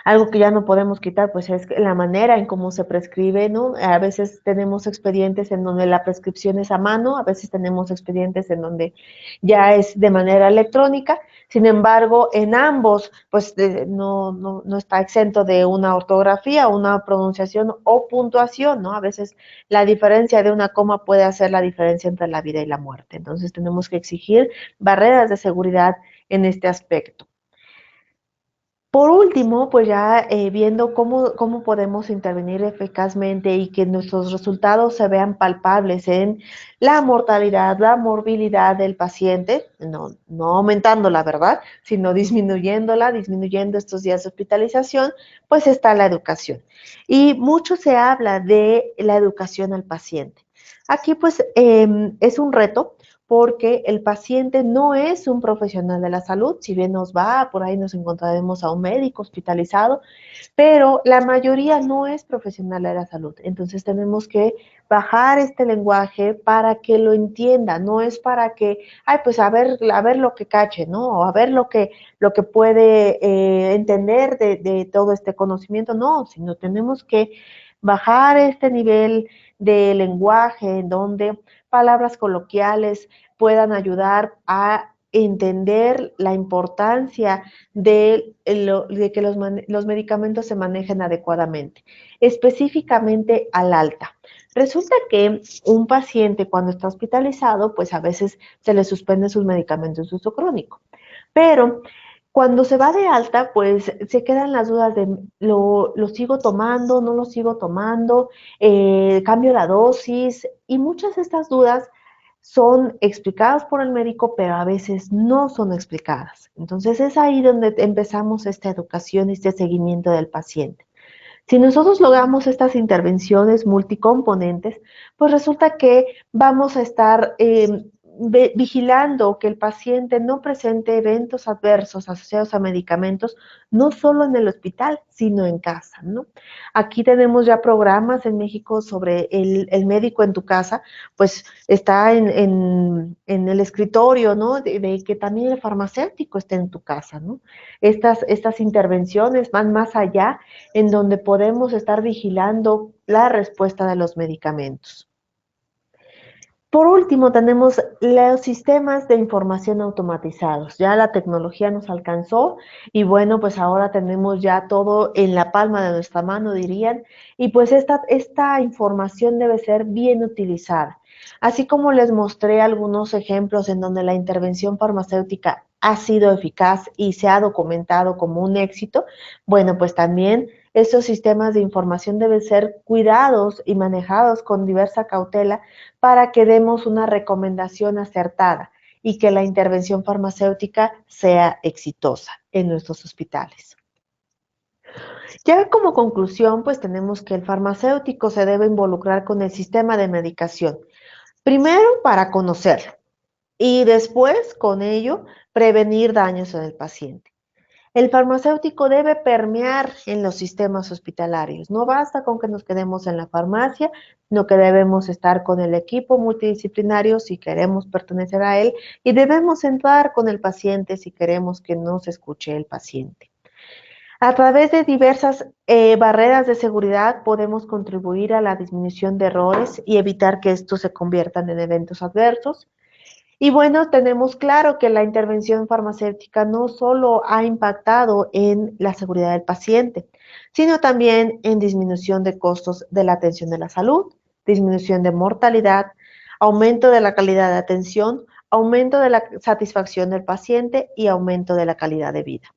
Algo que ya no podemos quitar, pues es la manera en cómo se prescribe, ¿no? A veces tenemos expedientes en donde la prescripción es a mano, a veces tenemos expedientes en donde ya es de manera electrónica, sin embargo, en ambos, pues no está exento de una ortografía, una pronunciación o puntuación, ¿no? A veces la diferencia de una coma puede hacer la diferencia entre la vida y la muerte. Entonces tenemos que exigir barreras de seguridad en este aspecto. Por último, pues ya viendo cómo podemos intervenir eficazmente y que nuestros resultados se vean palpables en la mortalidad, la morbilidad del paciente, no aumentando la verdad, sino disminuyéndola, disminuyendo estos días de hospitalización, pues está la educación. Y mucho se habla de la educación al paciente. Aquí pues es un reto porque el paciente no es un profesional de la salud, si bien nos va, por ahí nos encontraremos a un médico hospitalizado, pero la mayoría no es profesional de la salud. Entonces tenemos que bajar este lenguaje para que lo entienda, no es para que, ay, pues a ver lo que cache, ¿no? O a ver lo que puede entender de todo este conocimiento, no, sino tenemos que bajar este nivel de lenguaje en donde palabras coloquiales puedan ayudar a entender la importancia de que los medicamentos se manejen adecuadamente, específicamente al alta. Resulta que un paciente cuando está hospitalizado, pues a veces se le suspenden sus medicamentos de uso crónico, pero cuando se va de alta, pues se quedan las dudas de lo sigo tomando, no lo sigo tomando, cambio la dosis y muchas de estas dudas son explicadas por el médico, pero a veces no son explicadas. Entonces es ahí donde empezamos esta educación y este seguimiento del paciente. Si nosotros logramos estas intervenciones multicomponentes, pues resulta que vamos a estar vigilando que el paciente no presente eventos adversos asociados a medicamentos, no solo en el hospital, sino en casa, ¿no? Aquí tenemos ya programas en México sobre el médico en tu casa, pues está en el escritorio, ¿no? De que también el farmacéutico esté en tu casa, ¿no? Estas intervenciones van más allá, en donde podemos estar vigilando la respuesta de los medicamentos. Por último, tenemos los sistemas de información automatizados. Ya la tecnología nos alcanzó y bueno, pues ahora tenemos ya todo en la palma de nuestra mano, dirían, y pues esta información debe ser bien utilizada. Así como les mostré algunos ejemplos en donde la intervención farmacéutica ha sido eficaz y se ha documentado como un éxito, bueno, pues también estos sistemas de información deben ser cuidados y manejados con diversa cautela para que demos una recomendación acertada y que la intervención farmacéutica sea exitosa en nuestros hospitales. Ya como conclusión, pues tenemos que el farmacéutico se debe involucrar con el sistema de medicación, primero para conocerlo y después con ello prevenir daños en el paciente. El farmacéutico debe permear en los sistemas hospitalarios. No basta con que nos quedemos en la farmacia, sino que debemos estar con el equipo multidisciplinario si queremos pertenecer a él y debemos entrar con el paciente si queremos que nos escuche el paciente. A través de diversas barreras de seguridad podemos contribuir a la disminución de errores y evitar que estos se conviertan en eventos adversos. Y bueno, tenemos claro que la intervención farmacéutica no solo ha impactado en la seguridad del paciente, sino también en disminución de costos de la atención de la salud, disminución de mortalidad, aumento de la calidad de atención, aumento de la satisfacción del paciente y aumento de la calidad de vida.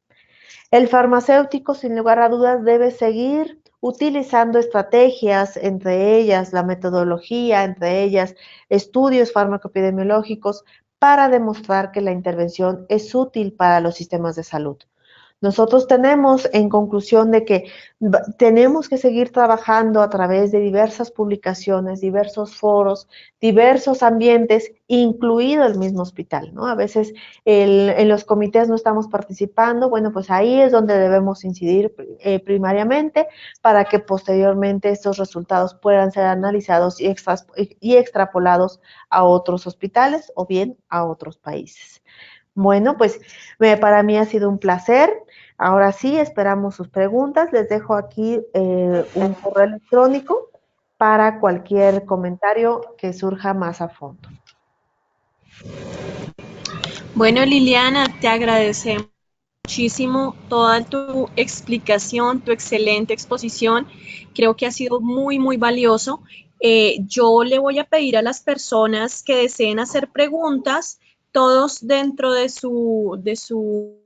El farmacéutico, sin lugar a dudas, debe seguir utilizando estrategias, entre ellas la metodología, entre ellas estudios farmacoepidemiológicos, para demostrar que la intervención es útil para los sistemas de salud. Nosotros tenemos en conclusión de que tenemos que seguir trabajando a través de diversas publicaciones, diversos foros, diversos ambientes, incluido el mismo hospital, ¿no? A veces en los comités no estamos participando, bueno, pues ahí es donde debemos incidir primariamente para que posteriormente estos resultados puedan ser analizados y extrapolados a otros hospitales o bien a otros países. Bueno, pues para mí ha sido un placer. Ahora sí, esperamos sus preguntas. Les dejo aquí un correo electrónico para cualquier comentario que surja más a fondo. Bueno, Liliana, te agradecemos muchísimo toda tu explicación, tu excelente exposición. Creo que ha sido muy, muy valioso. Yo le voy a pedir a las personas que deseen hacer preguntas, todos dentro de su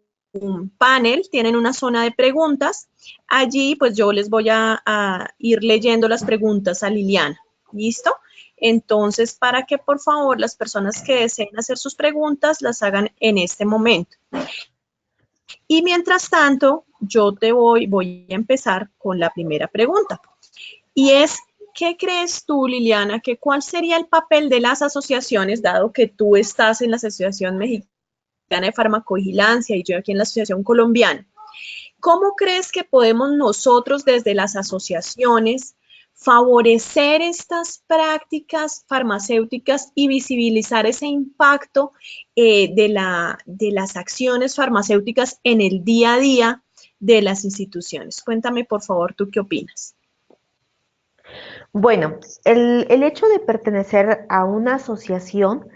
panel tienen una zona de preguntas. Allí, pues yo les voy a ir leyendo las preguntas a Liliana. ¿Listo? Entonces, para que por favor las personas que deseen hacer sus preguntas las hagan en este momento. Y mientras tanto, yo voy a empezar con la primera pregunta. Y es, ¿qué crees tú, Liliana, que cuál sería el papel de las asociaciones, dado que tú estás en la Asociación Mexicana de Farmacovigilancia y yo aquí en la Asociación Colombiana? ¿Cómo crees que podemos nosotros desde las asociaciones favorecer estas prácticas farmacéuticas y visibilizar ese impacto de las acciones farmacéuticas en el día a día de las instituciones? Cuéntame, por favor, ¿tú qué opinas? Bueno, el hecho de pertenecer a una asociación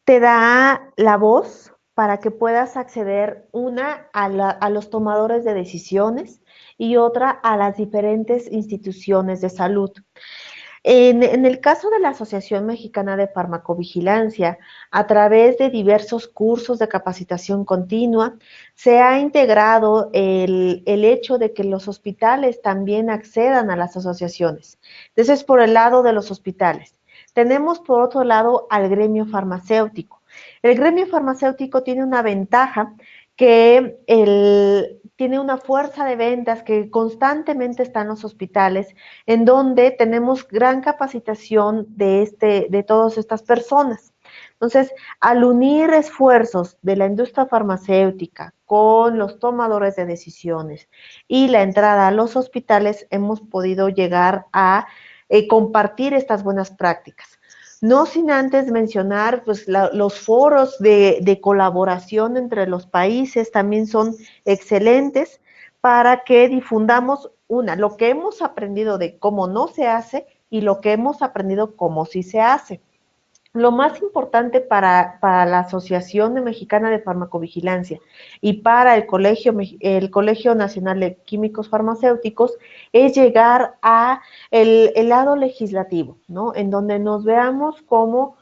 te da la voz para que puedas acceder a los tomadores de decisiones y otra a las diferentes instituciones de salud. En el caso de la Asociación Mexicana de Farmacovigilancia, a través de diversos cursos de capacitación continua, se ha integrado el hecho de que los hospitales también accedan a las asociaciones. Entonces, por el lado de los hospitales. Tenemos, por otro lado, al gremio farmacéutico. El gremio farmacéutico tiene una ventaja que tiene una fuerza de ventas que constantemente está en los hospitales, en donde tenemos gran capacitación de todas estas personas. Entonces, al unir esfuerzos de la industria farmacéutica con los tomadores de decisiones y la entrada a los hospitales, hemos podido llegar a compartir estas buenas prácticas. No sin antes mencionar, pues los foros de colaboración entre los países también son excelentes para que difundamos lo que hemos aprendido de cómo no se hace y lo que hemos aprendido cómo sí se hace. Lo más importante para la Asociación Mexicana de Farmacovigilancia y para el Colegio Nacional de Químicos Farmacéuticos es llegar a el lado legislativo, ¿no? En donde nos veamos como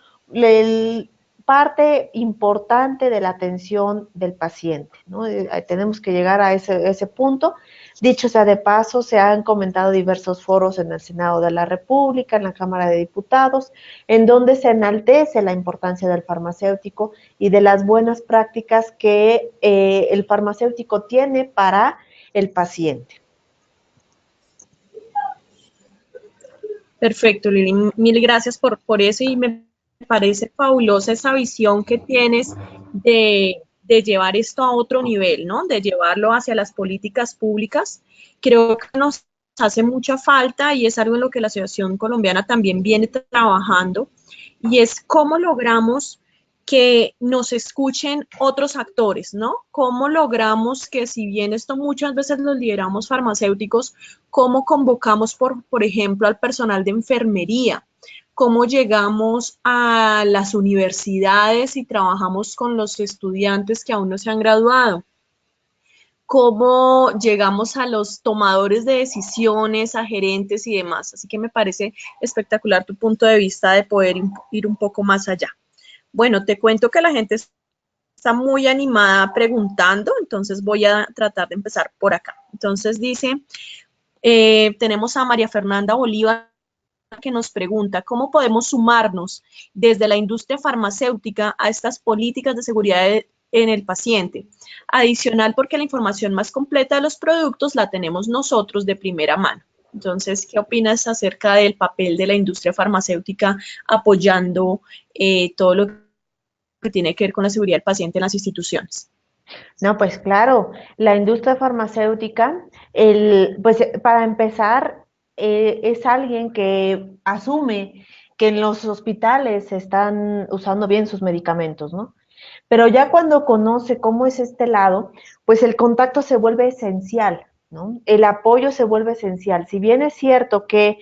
parte importante de la atención del paciente, ¿no? Tenemos que llegar a ese punto. Dicho sea de paso, se han comentado diversos foros en el Senado de la República, en la Cámara de Diputados, en donde se enaltece la importancia del farmacéutico y de las buenas prácticas que el farmacéutico tiene para el paciente. Perfecto, Lili. Mil gracias por eso y me parece fabulosa esa visión que tienes de llevar esto a otro nivel, ¿no? De llevarlo hacia las políticas públicas. Creo que nos hace mucha falta y es algo en lo que la Asociación Colombiana también viene trabajando y es cómo logramos que nos escuchen otros actores, ¿no? ¿Cómo logramos que si bien esto muchas veces los lideramos farmacéuticos, cómo convocamos, por ejemplo, al personal de enfermería? ¿Cómo llegamos a las universidades y trabajamos con los estudiantes que aún no se han graduado? ¿Cómo llegamos a los tomadores de decisiones, a gerentes y demás? Así que me parece espectacular tu punto de vista de poder ir un poco más allá. Bueno, te cuento que la gente está muy animada preguntando, entonces voy a tratar de empezar por acá. Entonces dice, tenemos a María Fernanda Bolívar que nos pregunta, ¿cómo podemos sumarnos desde la industria farmacéutica a estas políticas de seguridad en el paciente? Adicional, porque la información más completa de los productos la tenemos nosotros de primera mano. Entonces, ¿qué opinas acerca del papel de la industria farmacéutica apoyando todo lo que tiene que ver con la seguridad del paciente en las instituciones? No, pues claro, la industria farmacéutica, pues para empezar, es alguien que asume que en los hospitales se están usando bien sus medicamentos, ¿no? Pero ya cuando conoce cómo es este lado, pues el contacto se vuelve esencial, ¿no? El apoyo se vuelve esencial. Si bien es cierto que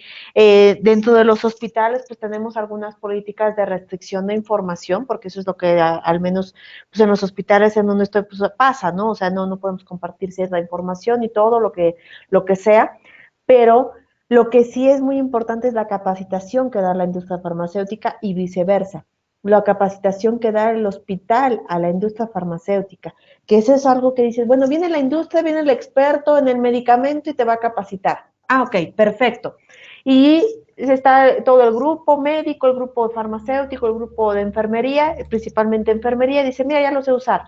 dentro de los hospitales pues tenemos algunas políticas de restricción de información, porque eso es lo que al menos pues en los hospitales en donde estoy pues pasa, ¿no? O sea, no podemos compartir cierta información y todo lo que sea, pero lo que sí es muy importante es la capacitación que da la industria farmacéutica y viceversa, la capacitación que da el hospital a la industria farmacéutica, que eso es algo que dices, bueno, viene la industria, viene el experto en el medicamento y te va a capacitar. Ah, ok, perfecto. Y está todo el grupo médico, el grupo farmacéutico, el grupo de enfermería, principalmente enfermería, dice, mira, ya lo sé usar.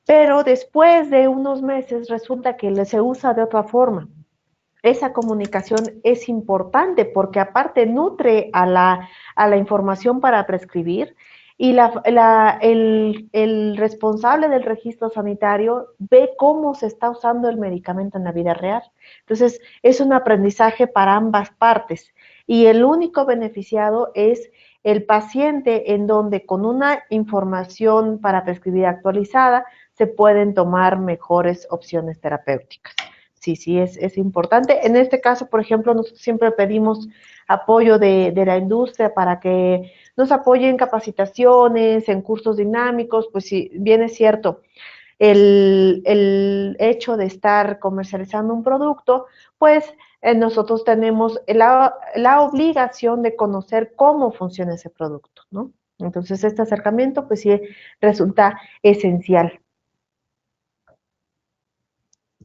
Pero después de unos meses resulta que se usa de otra forma. Esa comunicación es importante porque aparte nutre a la información para prescribir y el responsable del registro sanitario ve cómo se está usando el medicamento en la vida real. Entonces, es un aprendizaje para ambas partes y el único beneficiado es el paciente en donde con una información para prescribir actualizada se pueden tomar mejores opciones terapéuticas. Sí, es importante. En este caso, por ejemplo, nosotros siempre pedimos apoyo de la industria para que nos apoyen en capacitaciones, en cursos dinámicos, pues si bien es cierto, el hecho de estar comercializando un producto, pues nosotros tenemos la obligación de conocer cómo funciona ese producto, ¿no? Entonces, este acercamiento, pues sí, resulta esencial.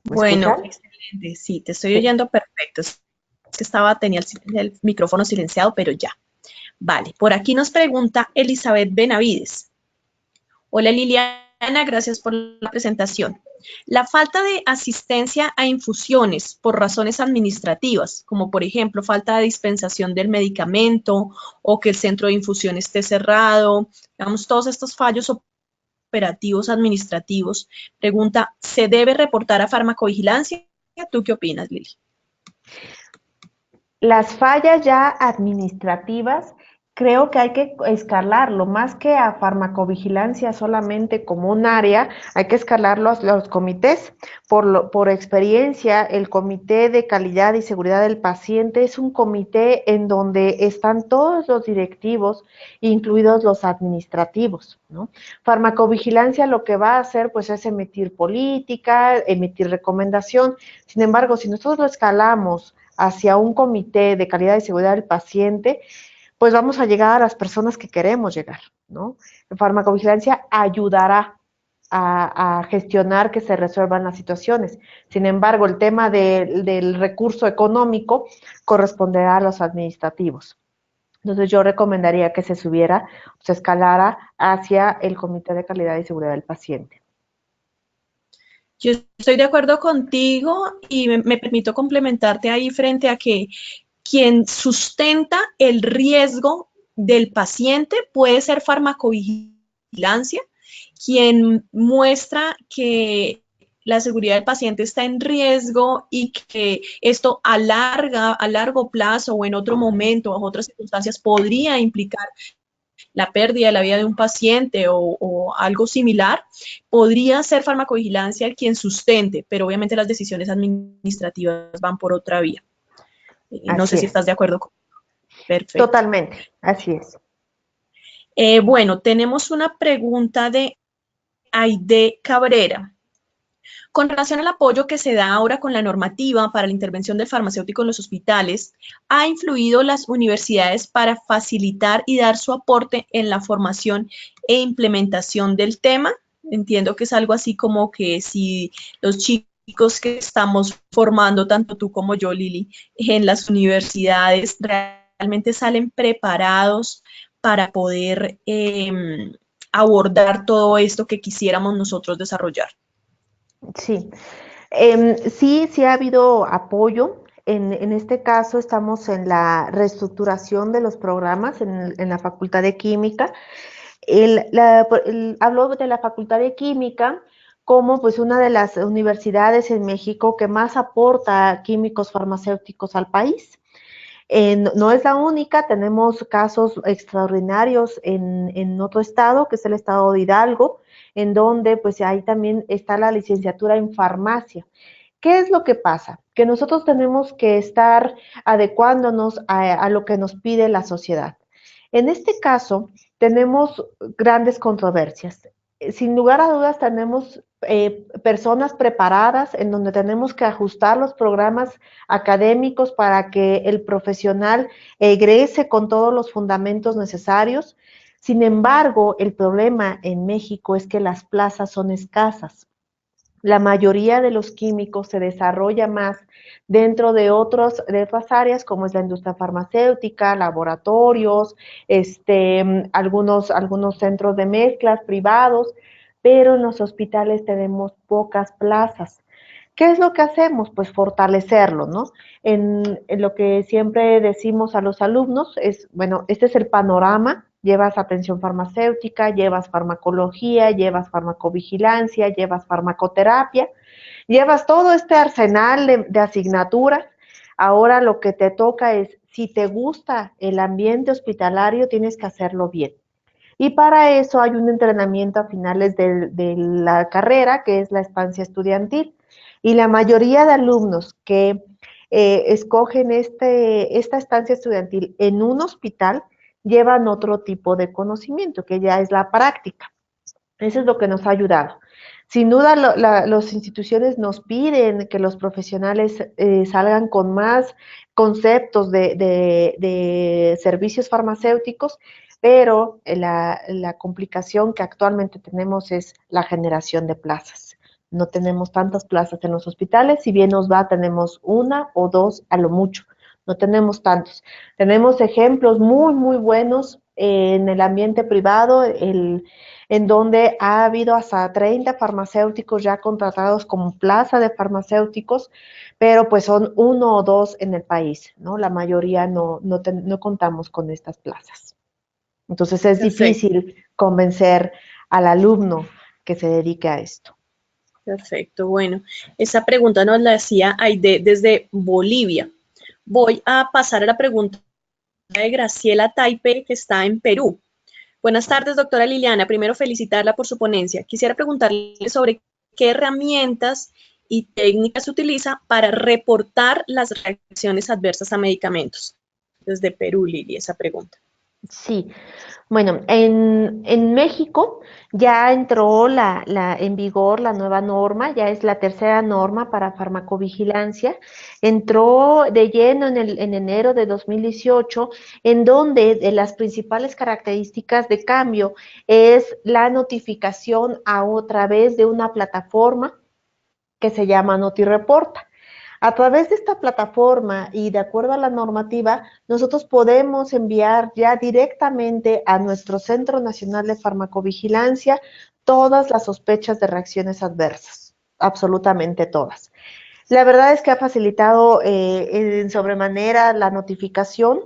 ¿Me Bueno, escuchan? excelente. Sí, te estoy Sí. oyendo perfecto. Es que tenía el micrófono silenciado, pero ya. Vale, por aquí nos pregunta Elizabeth Benavides. Hola Liliana, gracias por la presentación. La falta de asistencia a infusiones por razones administrativas, como por ejemplo falta de dispensación del medicamento o que el centro de infusión esté cerrado, digamos, todos estos fallos operativos administrativos. Pregunta, ¿se debe reportar a farmacovigilancia? ¿Tú qué opinas, Lili? Las fallas ya administrativas, creo que hay que escalarlo, más que a farmacovigilancia solamente como un área, hay que escalarlo a los comités. Por experiencia, el Comité de Calidad y Seguridad del Paciente es un comité en donde están todos los directivos, incluidos los administrativos, ¿no? Farmacovigilancia lo que va a hacer, pues, es emitir política, emitir recomendación. Sin embargo, si nosotros lo escalamos hacia un comité de calidad y seguridad del paciente, pues vamos a llegar a las personas que queremos llegar. ¿no? La farmacovigilancia ayudará a gestionar que se resuelvan las situaciones. Sin embargo, el tema del recurso económico corresponderá a los administrativos. Entonces yo recomendaría que se subiera, se escalara hacia el Comité de Calidad y Seguridad del Paciente. Yo estoy de acuerdo contigo y me permito complementarte ahí frente a que quien sustenta el riesgo del paciente puede ser farmacovigilancia, quien muestra que la seguridad del paciente está en riesgo y que esto a largo plazo o en otro momento o otras circunstancias podría implicar la pérdida de la vida de un paciente o algo similar, podría ser farmacovigilancia quien sustente, pero obviamente las decisiones administrativas van por otra vía. No sé Así si es. estás de acuerdo con. Perfecto. Totalmente, así es. Bueno, tenemos una pregunta de Aide Cabrera. Con relación al apoyo que se da ahora con la normativa para la intervención del farmacéutico en los hospitales, ¿ha influido las universidades para facilitar y dar su aporte en la formación e implementación del tema? Entiendo que es algo así como que si los chicos que estamos formando, tanto tú como yo, Lili, en las universidades realmente salen preparados para poder abordar todo esto que quisiéramos nosotros desarrollar. Sí, sí ha habido apoyo. En este caso estamos en la reestructuración de los programas en la Facultad de Química. Hablo de la Facultad de Química como pues una de las universidades en México que más aporta químicos farmacéuticos al país. No es la única, tenemos casos extraordinarios en otro estado, que es el estado de Hidalgo, en donde pues ahí también está la licenciatura en farmacia. ¿Qué es lo que pasa? Que nosotros tenemos que estar adecuándonos a lo que nos pide la sociedad. En este caso, tenemos grandes controversias. Sin lugar a dudas, tenemos personas preparadas en donde tenemos que ajustar los programas académicos para que el profesional egrese con todos los fundamentos necesarios. Sin embargo, el problema en México es que las plazas son escasas. La mayoría de los químicos se desarrolla más dentro de otras áreas como es la industria farmacéutica, laboratorios, algunos centros de mezclas privados, pero en los hospitales tenemos pocas plazas. ¿Qué es lo que hacemos? Pues fortalecerlo, ¿no? En lo que siempre decimos a los alumnos es, bueno, este es el panorama, llevas atención farmacéutica, llevas farmacología, llevas farmacovigilancia, llevas farmacoterapia, llevas todo este arsenal de asignaturas. Ahora lo que te toca es, si te gusta el ambiente hospitalario, tienes que hacerlo bien. Y para eso hay un entrenamiento a finales de la carrera, que es la estancia estudiantil. Y la mayoría de alumnos que escogen esta estancia estudiantil en un hospital llevan otro tipo de conocimiento, que ya es la práctica. Eso es lo que nos ha ayudado. Sin duda, las instituciones nos piden que los profesionales salgan con más conceptos de servicios farmacéuticos, pero la complicación que actualmente tenemos es la generación de plazas. No tenemos tantas plazas en los hospitales, si bien nos va, tenemos una o dos a lo mucho, no tenemos tantos. Tenemos ejemplos muy, muy buenos en el ambiente privado, en donde ha habido hasta 30 farmacéuticos ya contratados como plaza de farmacéuticos, pero pues son uno o dos en el país, ¿no? La mayoría no contamos con estas plazas. Entonces es Perfecto. difícil convencer al alumno que se dedique a esto. Perfecto, bueno, esa pregunta nos la hacía Aide desde Bolivia. Voy a pasar a la pregunta de Graciela Taipe, que está en Perú. Buenas tardes, doctora Liliana. Primero, felicitarla por su ponencia. Quisiera preguntarle sobre qué herramientas y técnicas se utiliza para reportar las reacciones adversas a medicamentos. Desde Perú, Lili, esa pregunta. Sí, Bueno, en México ya entró en vigor la nueva norma, ya es la tercera norma para farmacovigilancia. Entró de lleno en enero de 2018, en donde de las principales características de cambio es la notificación a través de una plataforma que se llama NotiReporta. A través de esta plataforma y de acuerdo a la normativa, nosotros podemos enviar ya directamente a nuestro Centro Nacional de Farmacovigilancia todas las sospechas de reacciones adversas, absolutamente todas. La verdad es que ha facilitado en sobremanera la notificación.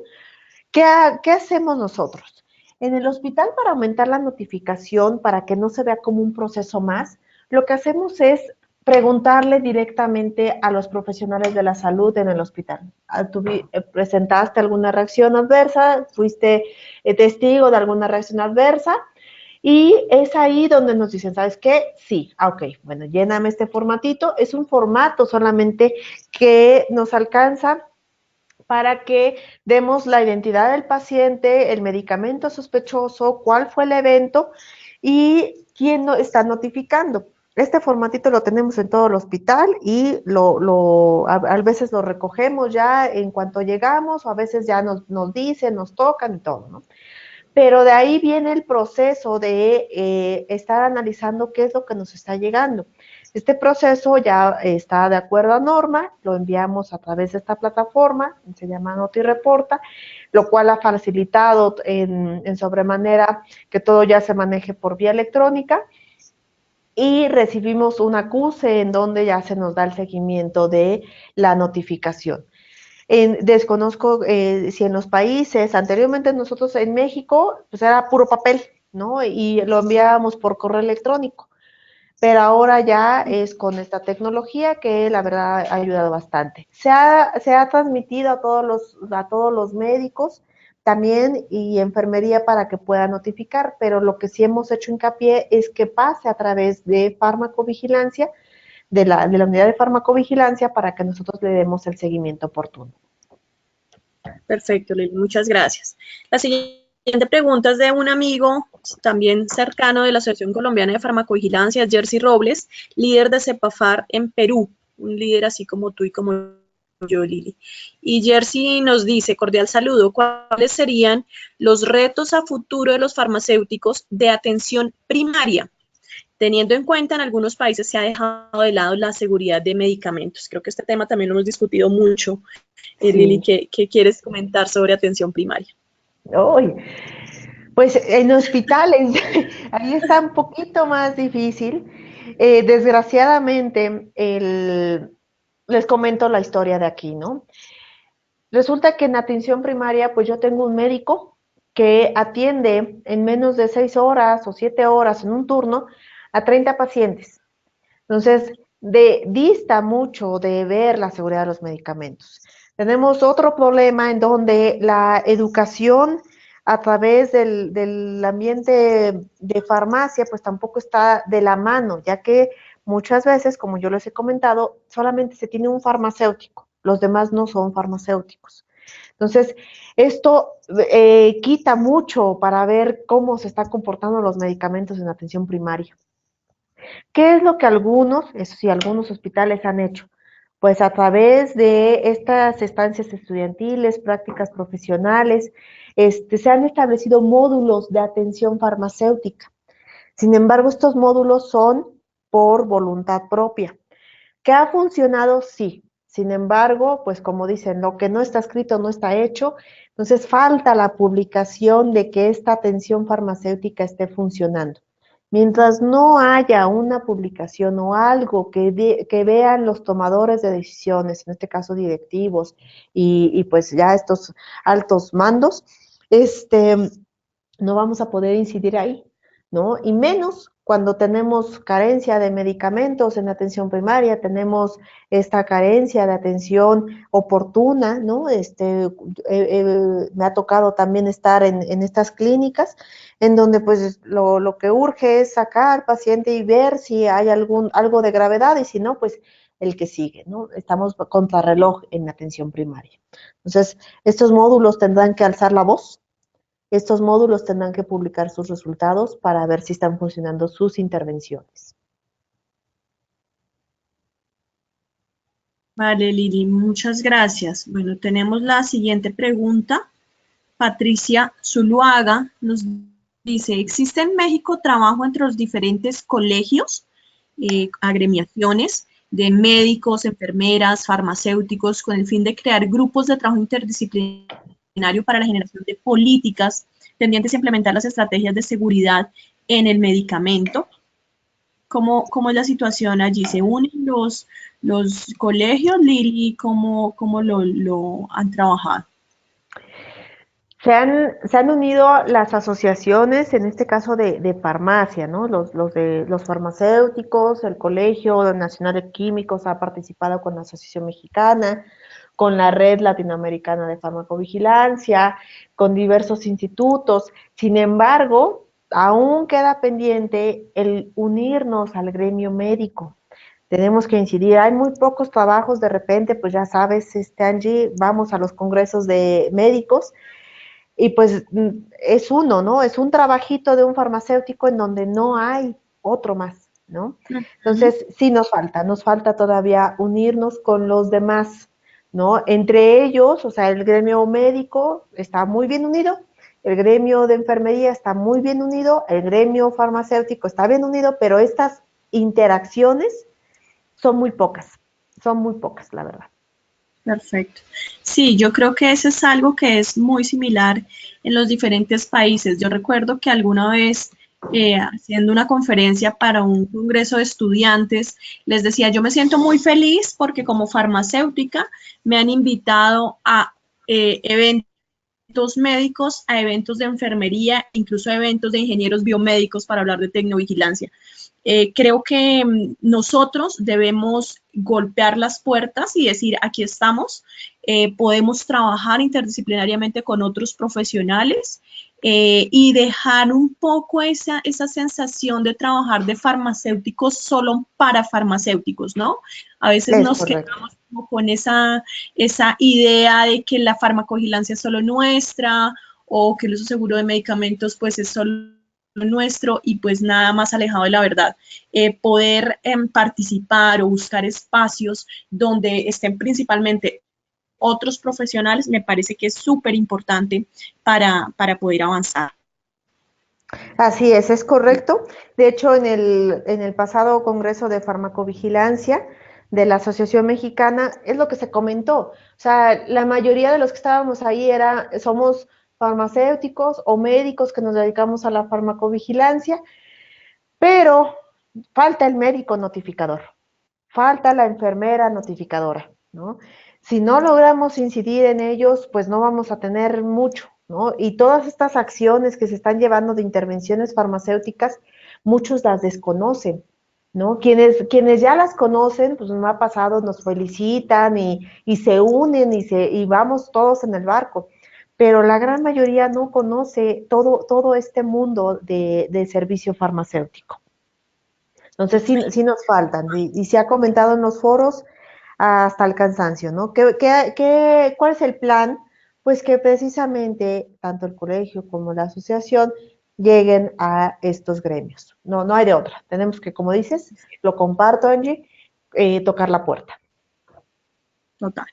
¿Qué hacemos nosotros? En el hospital, para aumentar la notificación, para que no se vea como un proceso más, lo que hacemos es preguntarle directamente a los profesionales de la salud en el hospital. ¿Tú presentaste alguna reacción adversa? ¿Fuiste testigo de alguna reacción adversa? Y es ahí donde nos dicen, ¿sabes qué? Sí, ok, bueno, lléname este formatito. Es un formato solamente que nos alcanza para que demos la identidad del paciente, el medicamento sospechoso, cuál fue el evento y quién está notificando. Este formatito lo tenemos en todo el hospital y a veces lo recogemos ya en cuanto llegamos o a veces ya nos dicen, nos tocan y todo, ¿no? Pero de ahí viene el proceso de estar analizando qué es lo que nos está llegando. Este proceso ya está de acuerdo a norma, lo enviamos a través de esta plataforma, se llama NotiReporta, lo cual ha facilitado en sobremanera que todo ya se maneje por vía electrónica y recibimos un acuse en donde ya se nos da el seguimiento de la notificación. Desconozco si en los países, anteriormente nosotros en México, pues era puro papel, ¿no? Y lo enviábamos por correo electrónico. Pero ahora ya es con esta tecnología que la verdad ha ayudado bastante. Se ha transmitido a todos los médicos también y enfermería para que pueda notificar, pero lo que sí hemos hecho hincapié es que pase a través de farmacovigilancia, de la unidad de farmacovigilancia para que nosotros le demos el seguimiento oportuno. Perfecto, Lili, muchas gracias. La siguiente pregunta es de un amigo también cercano de la Asociación Colombiana de Farmacovigilancia, Jersey Robles, líder de CEPAFAR en Perú, un líder así como tú y como yo, Lili. Y Jersey nos dice, cordial saludo, ¿cuáles serían los retos a futuro de los farmacéuticos de atención primaria? Teniendo en cuenta en algunos países se ha dejado de lado la seguridad de medicamentos. Creo que este tema también lo hemos discutido mucho. Lili, Sí. ¿qué quieres comentar sobre atención primaria? Uy, pues en hospitales, ahí está un poquito más difícil. Desgraciadamente, les comento la historia de aquí, ¿no? Resulta que en atención primaria, pues yo tengo un médico que atiende en menos de 6 horas o 7 horas en un turno a 30 pacientes. Entonces, dista mucho de ver la seguridad de los medicamentos. Tenemos otro problema en donde la educación a través del ambiente de farmacia, pues tampoco está de la mano, ya que muchas veces, como yo les he comentado, solamente se tiene un farmacéutico, los demás no son farmacéuticos. Entonces, esto quita mucho para ver cómo se están comportando los medicamentos en atención primaria. ¿Qué es lo que eso sí, algunos hospitales han hecho? Pues a través de estas estancias estudiantiles, prácticas profesionales, se han establecido módulos de atención farmacéutica. Sin embargo, estos módulos son por voluntad propia. ¿Qué ha funcionado? Sí. Sin embargo, pues como dicen, lo que no está escrito no está hecho. Entonces falta la publicación de que esta atención farmacéutica esté funcionando. Mientras no haya una publicación o algo que vean los tomadores de decisiones, en este caso directivos y pues ya estos altos mandos, no vamos a poder incidir ahí, ¿no? Y menos cuando tenemos carencia de medicamentos en atención primaria, tenemos esta carencia de atención oportuna, ¿no? Me ha tocado también estar en estas clínicas en donde pues lo que urge es sacar paciente y ver si hay algo de gravedad y si no, pues el que sigue, ¿no? Estamos contrarreloj en atención primaria. Entonces, estos módulos tendrán que alzar la voz estos módulos tendrán que publicar sus resultados para ver si están funcionando sus intervenciones. Vale, Lili, muchas gracias. Bueno, tenemos la siguiente pregunta. Patricia Zuluaga nos dice, ¿existe en México trabajo entre los diferentes colegios, agremiaciones de médicos, enfermeras, farmacéuticos, con el fin de crear grupos de trabajo interdisciplinario para la generación de políticas tendientes a implementar las estrategias de seguridad en el medicamento? ¿Cómo es la situación allí? ¿Se unen los colegios, Lili? ¿Cómo lo han trabajado? Se han unido las asociaciones, en este caso de farmacia, ¿no? Los farmacéuticos, el Colegio Nacional de Químicos ha participado con la Asociación Mexicana, con la Red Latinoamericana de Farmacovigilancia, con diversos institutos. Sin embargo, aún queda pendiente el unirnos al gremio médico. Tenemos que incidir, hay muy pocos trabajos, de repente, pues ya sabes, Angie, vamos a los congresos de médicos, y pues es uno, ¿no? Es un trabajito de un farmacéutico en donde no hay otro más, ¿no? Entonces, sí nos falta todavía unirnos con los demás, ¿no? Entre ellos, o sea, el gremio médico está muy bien unido, el gremio de enfermería está muy bien unido, el gremio farmacéutico está bien unido, pero estas interacciones son muy pocas, la verdad. Perfecto. Sí, yo creo que eso es algo que es muy similar en los diferentes países. Yo recuerdo que alguna vez, haciendo una conferencia para un congreso de estudiantes, les decía, yo me siento muy feliz porque como farmacéutica me han invitado a eventos médicos, a eventos de enfermería, incluso a eventos de ingenieros biomédicos para hablar de tecnovigilancia. Creo que nosotros debemos golpear las puertas y decir, aquí estamos, podemos trabajar interdisciplinariamente con otros profesionales y dejar un poco esa sensación de trabajar de farmacéuticos solo para farmacéuticos, ¿no? A veces Es nos correcto. quedamos como con esa idea de que la farmacovigilancia es solo nuestra o que el uso seguro de medicamentos pues es solo nuestro y pues nada más alejado de la verdad. Poder participar o buscar espacios donde estén principalmente otros profesionales me parece que es súper importante para poder avanzar. Así es correcto. De hecho, en el pasado Congreso de Farmacovigilancia de la Asociación Mexicana, es lo que se comentó. O sea, la mayoría de los que estábamos ahí somos farmacéuticos o médicos que nos dedicamos a la farmacovigilancia, pero falta el médico notificador, falta la enfermera notificadora, ¿no? Si no logramos incidir en ellos, pues no vamos a tener mucho, ¿no? Y todas estas acciones que se están llevando de intervenciones farmacéuticas, muchos las desconocen, ¿no? Quienes ya las conocen, pues me ha pasado, nos felicitan y se unen y vamos todos en el barco, pero la gran mayoría no conoce todo este mundo de servicio farmacéutico. Entonces sí nos faltan y se ha comentado en los foros hasta el cansancio, ¿no? ¿Cuál es el plan? Pues que precisamente tanto el colegio como la asociación lleguen a estos gremios. No hay de otra. Tenemos que, como dices, lo comparto, Angie, tocar la puerta. Total.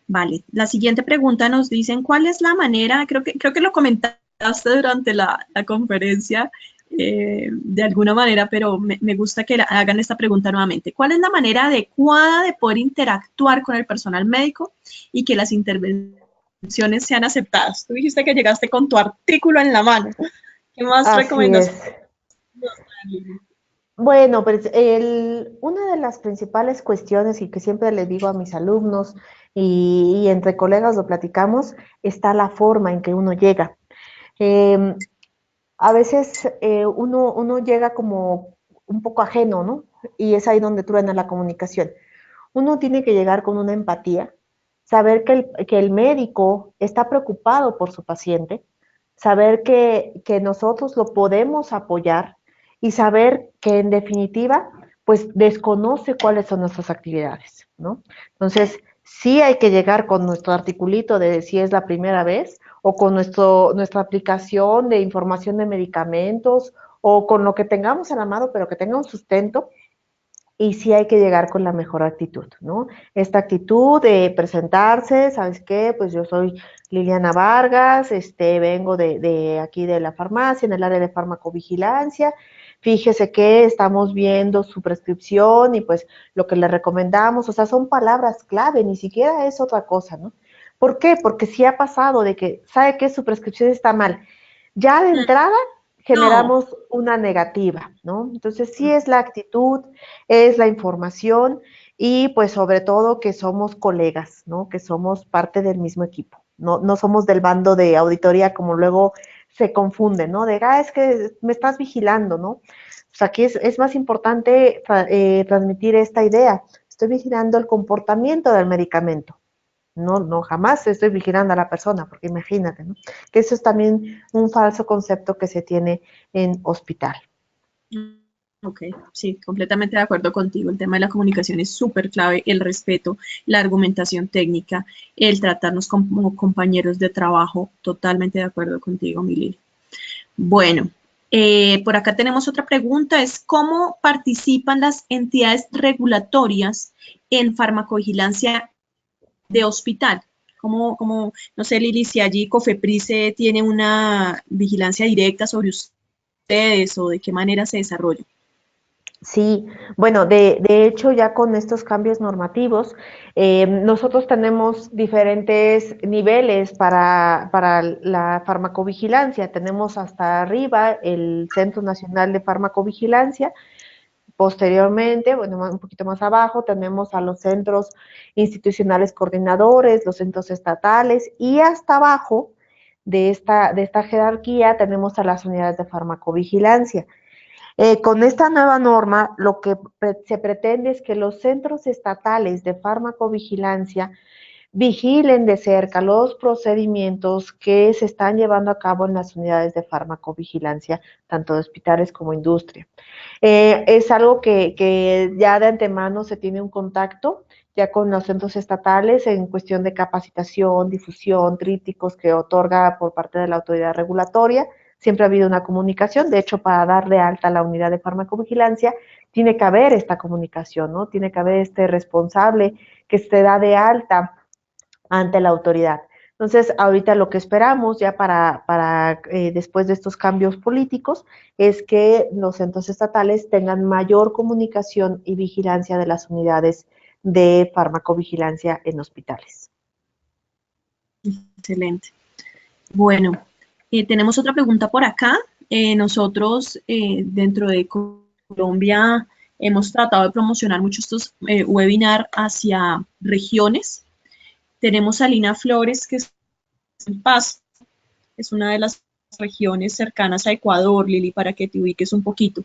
Vale, la siguiente pregunta nos dicen, ¿cuál es la manera? Creo que lo comentaste durante la conferencia de alguna manera, pero me gusta que hagan esta pregunta nuevamente. ¿Cuál es la manera adecuada de poder interactuar con el personal médico y que las intervenciones sean aceptadas? Tú dijiste que llegaste con tu artículo en la mano. ¿Qué más Así recomendaciones? es. Bueno, pues una de las principales cuestiones y que siempre le digo a mis alumnos y entre colegas lo platicamos, está la forma en que uno llega. Eh, a veces uno llega como un poco ajeno, ¿no? Y es ahí donde truena la comunicación. Uno tiene que llegar con una empatía, saber que el médico está preocupado por su paciente, saber que nosotros lo podemos apoyar y saber que en definitiva, pues desconoce cuáles son nuestras actividades, ¿no? Entonces, sí hay que llegar con nuestro articulito de si es la primera vez o con nuestra aplicación de información de medicamentos, o con lo que tengamos a la mano, pero que tenga un sustento, y sí hay que llegar con la mejor actitud, ¿no? Esta actitud de presentarse, ¿sabes qué? Pues yo soy Liliana Vargas, vengo de aquí de la farmacia, en el área de farmacovigilancia. Fíjese que estamos viendo su prescripción y pues lo que le recomendamos, o sea, son palabras clave, ni siquiera es otra cosa, ¿no? ¿Por qué? Porque sí ha pasado de que, ¿sabe qué? Su prescripción está mal. Ya de entrada No. generamos una negativa, ¿no? Entonces sí es la actitud, es la información y pues sobre todo que somos colegas, ¿no? Que somos parte del mismo equipo, no somos del bando de auditoría como luego se confunde, ¿no? De, es que me estás vigilando, ¿no? O sea, aquí es más importante transmitir esta idea. Estoy vigilando el comportamiento del medicamento. No, jamás estoy vigilando a la persona, porque imagínate, ¿no? Que eso es también un falso concepto que se tiene en hospital. Ok, sí, completamente de acuerdo contigo. El tema de la comunicación es súper clave, el respeto, la argumentación técnica, el tratarnos como compañeros de trabajo. Totalmente de acuerdo contigo, Mili. Bueno, por acá tenemos otra pregunta, es ¿cómo participan las entidades regulatorias en farmacovigilancia de hospital? No sé, Lili, si allí COFEPRIS tiene una vigilancia directa sobre ustedes o de qué manera se desarrolla? Sí, bueno, de hecho ya con estos cambios normativos, nosotros tenemos diferentes niveles para la farmacovigilancia. Tenemos hasta arriba el Centro Nacional de Farmacovigilancia. Posteriormente, bueno, un poquito más abajo, tenemos a los centros institucionales coordinadores, los centros estatales, y hasta abajo de esta jerarquía tenemos a las unidades de farmacovigilancia. Con esta nueva norma, lo que se pretende es que los centros estatales de farmacovigilancia vigilen de cerca los procedimientos que se están llevando a cabo en las unidades de farmacovigilancia, tanto de hospitales como industria. Es algo que ya de antemano se tiene un contacto ya con los centros estatales en cuestión de capacitación, difusión, trípticos que otorga por parte de la autoridad regulatoria. Siempre ha habido una comunicación, de hecho, para dar de alta a la unidad de farmacovigilancia, tiene que haber esta comunicación, ¿no? Tiene que haber este responsable que se da de alta ante la autoridad. Entonces, ahorita lo que esperamos ya para después de estos cambios políticos es que los centros estatales tengan mayor comunicación y vigilancia de las unidades de farmacovigilancia en hospitales. Excelente. Bueno, tenemos otra pregunta por acá. Nosotros dentro de Colombia hemos tratado de promocionar mucho estos webinars hacia regiones. Tenemos a Lina Flores, que es en Pasto, es una de las regiones cercanas a Ecuador, Lili, para que te ubiques un poquito.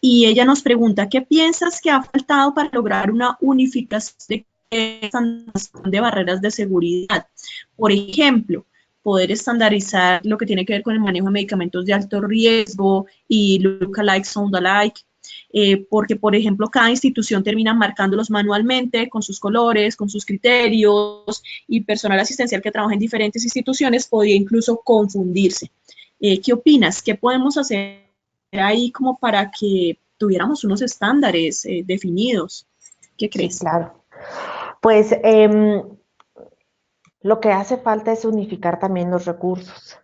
Y ella nos pregunta, ¿qué piensas que ha faltado para lograr una unificación de barreras de seguridad? Por ejemplo, poder estandarizar lo que tiene que ver con el manejo de medicamentos de alto riesgo y look-alike, sound-alike, porque, por ejemplo, cada institución termina marcándolos manualmente con sus colores, con sus criterios, y personal asistencial que trabaja en diferentes instituciones podría incluso confundirse. ¿Qué opinas? ¿Qué podemos hacer ahí como para que tuviéramos unos estándares definidos? ¿Qué Sí, crees? claro. Pues lo que hace falta es unificar también los recursos,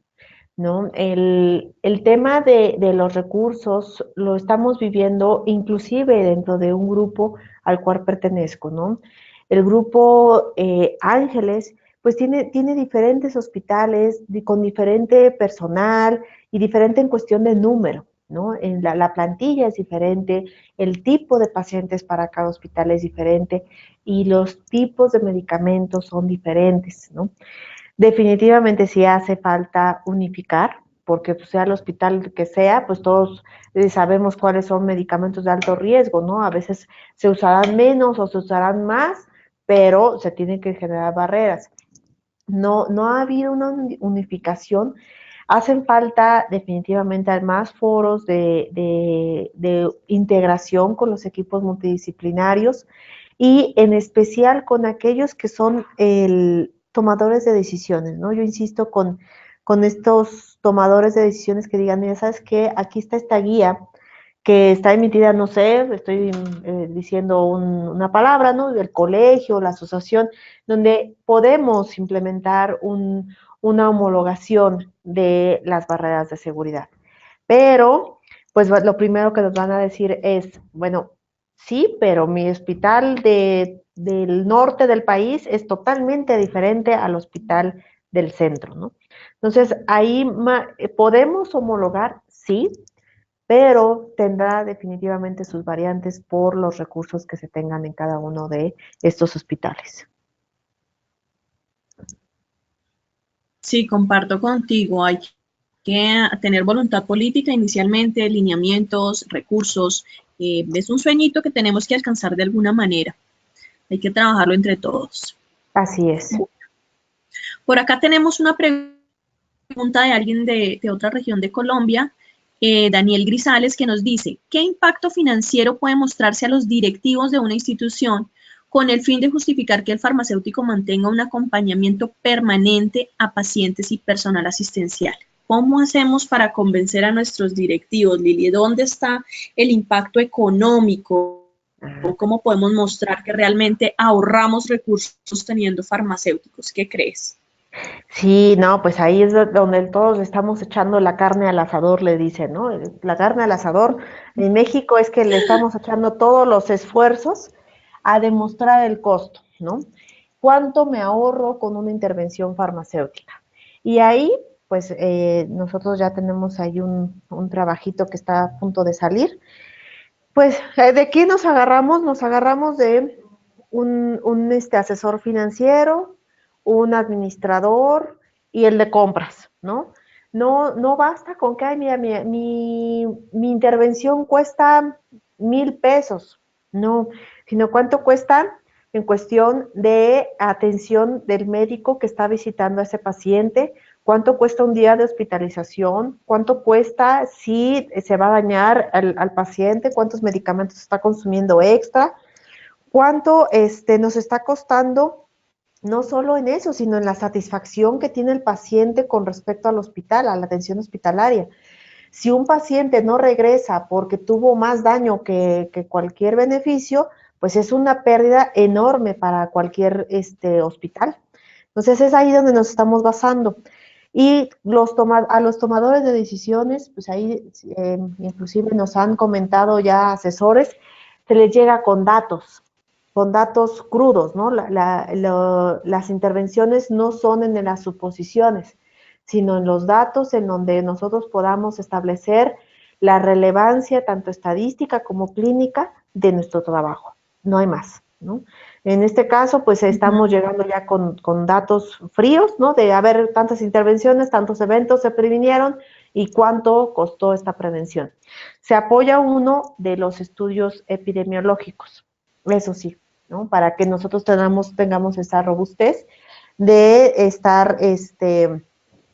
¿no? El tema de los recursos lo estamos viviendo inclusive dentro de un grupo al cual pertenezco, ¿no? El grupo Ángeles, pues tiene diferentes hospitales con diferente personal y diferente en cuestión de número, ¿no? En la plantilla es diferente, el tipo de pacientes para cada hospital es diferente y los tipos de medicamentos son diferentes, ¿no? Definitivamente sí hace falta unificar, porque pues, sea el hospital que sea, pues todos sabemos cuáles son medicamentos de alto riesgo, ¿no? A veces se usarán menos o se usarán más, pero se tienen que generar barreras. No ha habido una unificación. Hacen falta definitivamente más foros de integración con los equipos multidisciplinarios y en especial con aquellos que son tomadores de decisiones, ¿no? Yo insisto con estos tomadores de decisiones que digan, mira, ¿sabes qué? Aquí está esta guía que está emitida, no sé, estoy diciendo una palabra, ¿no? Del colegio, la asociación, donde podemos implementar una homologación de las barreras de seguridad. Pero, pues lo primero que nos van a decir es, bueno, sí, pero mi hospital del norte del país es totalmente diferente al hospital del centro, ¿no? Entonces, ahí podemos homologar, sí, pero tendrá definitivamente sus variantes por los recursos que se tengan en cada uno de estos hospitales. Sí, comparto contigo. Hay que tener voluntad política inicialmente, lineamientos, recursos. Es un sueñito que tenemos que alcanzar de alguna manera. Hay que trabajarlo entre todos. Así es. Por acá tenemos una pregunta de alguien de otra región de Colombia, Daniel Grisales, que nos dice, ¿qué impacto financiero puede mostrarse a los directivos de una institución con el fin de justificar que el farmacéutico mantenga un acompañamiento permanente a pacientes y personal asistencial? ¿Cómo hacemos para convencer a nuestros directivos, Lili? ¿Dónde está el impacto económico? ¿Cómo podemos mostrar que realmente ahorramos recursos teniendo farmacéuticos? ¿Qué crees? Sí, no, pues ahí es donde todos estamos echando la carne al asador, le dicen, ¿no? La carne al asador en México es que le estamos echando todos los esfuerzos a demostrar el costo, ¿no? ¿Cuánto me ahorro con una intervención farmacéutica? Y ahí, pues nosotros ya tenemos ahí un trabajito que está a punto de salir. Pues, ¿de qué nos agarramos? Nos agarramos de un asesor financiero, un administrador y el de compras, ¿no? No basta con que, ay, mira, mi intervención cuesta 1,000 pesos, no, sino cuánto cuesta en cuestión de atención del médico que está visitando a ese paciente, cuánto cuesta un día de hospitalización, cuánto cuesta si se va a dañar al paciente, cuántos medicamentos está consumiendo extra, cuánto nos está costando, no solo en eso, sino en la satisfacción que tiene el paciente con respecto al hospital, a la atención hospitalaria. Si un paciente no regresa porque tuvo más daño que cualquier beneficio, pues es una pérdida enorme para cualquier hospital. Entonces es ahí donde nos estamos basando. Y a los tomadores de decisiones, pues ahí inclusive nos han comentado ya asesores, se les llega con datos crudos, ¿no? Las intervenciones no son en las suposiciones, sino en los datos en donde nosotros podamos establecer la relevancia tanto estadística como clínica de nuestro trabajo. No hay más, ¿no? En este caso, pues estamos llegando ya con datos fríos, ¿no? De haber tantas intervenciones, tantos eventos se previnieron y cuánto costó esta prevención. Se apoya uno de los estudios epidemiológicos, eso sí, ¿no? Para que nosotros tengamos esa robustez de estar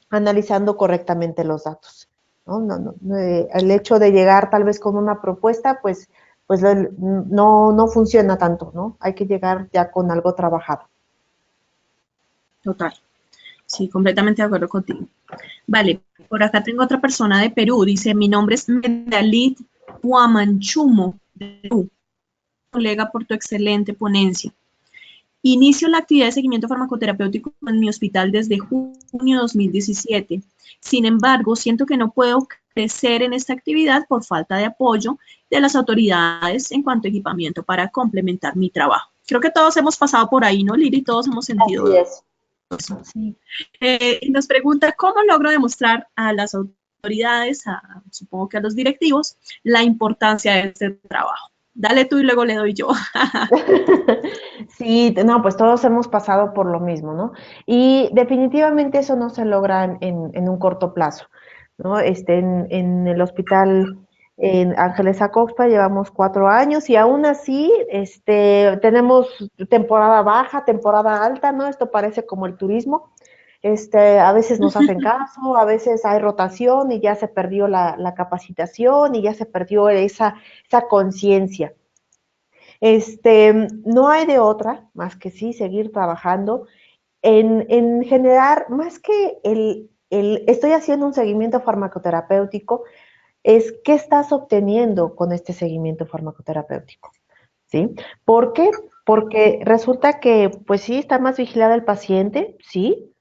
analizando correctamente los datos. El hecho de llegar tal vez con una propuesta, pues no funciona tanto, ¿no? Hay que llegar ya con algo trabajado. Total. Sí, completamente de acuerdo contigo. Vale, por acá tengo otra persona de Perú. Dice, mi nombre es Medalit Huamanchumo, de Perú. Colega, por tu excelente ponencia. Inicio la actividad de seguimiento farmacoterapéutico en mi hospital desde junio de 2017. Sin embargo, siento que no puedo crecer en esta actividad por falta de apoyo de las autoridades en cuanto a equipamiento para complementar mi trabajo. Creo que todos hemos pasado por ahí, ¿no, Lili? Todos hemos sentido Así es. eso. Sí. Nos pregunta, ¿cómo logro demostrar a las autoridades, supongo que a los directivos, la importancia de este trabajo? Dale tú y luego le doy yo. Sí, no, pues todos hemos pasado por lo mismo, ¿no? Y definitivamente eso no se logra en un corto plazo, ¿no? En el hospital en Ángeles Acoxpa llevamos 4 años y aún así tenemos temporada baja, temporada alta, ¿no? Esto parece como el turismo. A veces nos hacen caso, a veces hay rotación y ya se perdió la capacitación y ya se perdió esa conciencia. No hay de otra más que sí seguir trabajando En general, más que estoy haciendo un seguimiento farmacoterapéutico, es qué estás obteniendo con este seguimiento farmacoterapéutico, ¿sí? ¿Por qué? Porque resulta que, pues sí, está más vigilado el paciente, sí,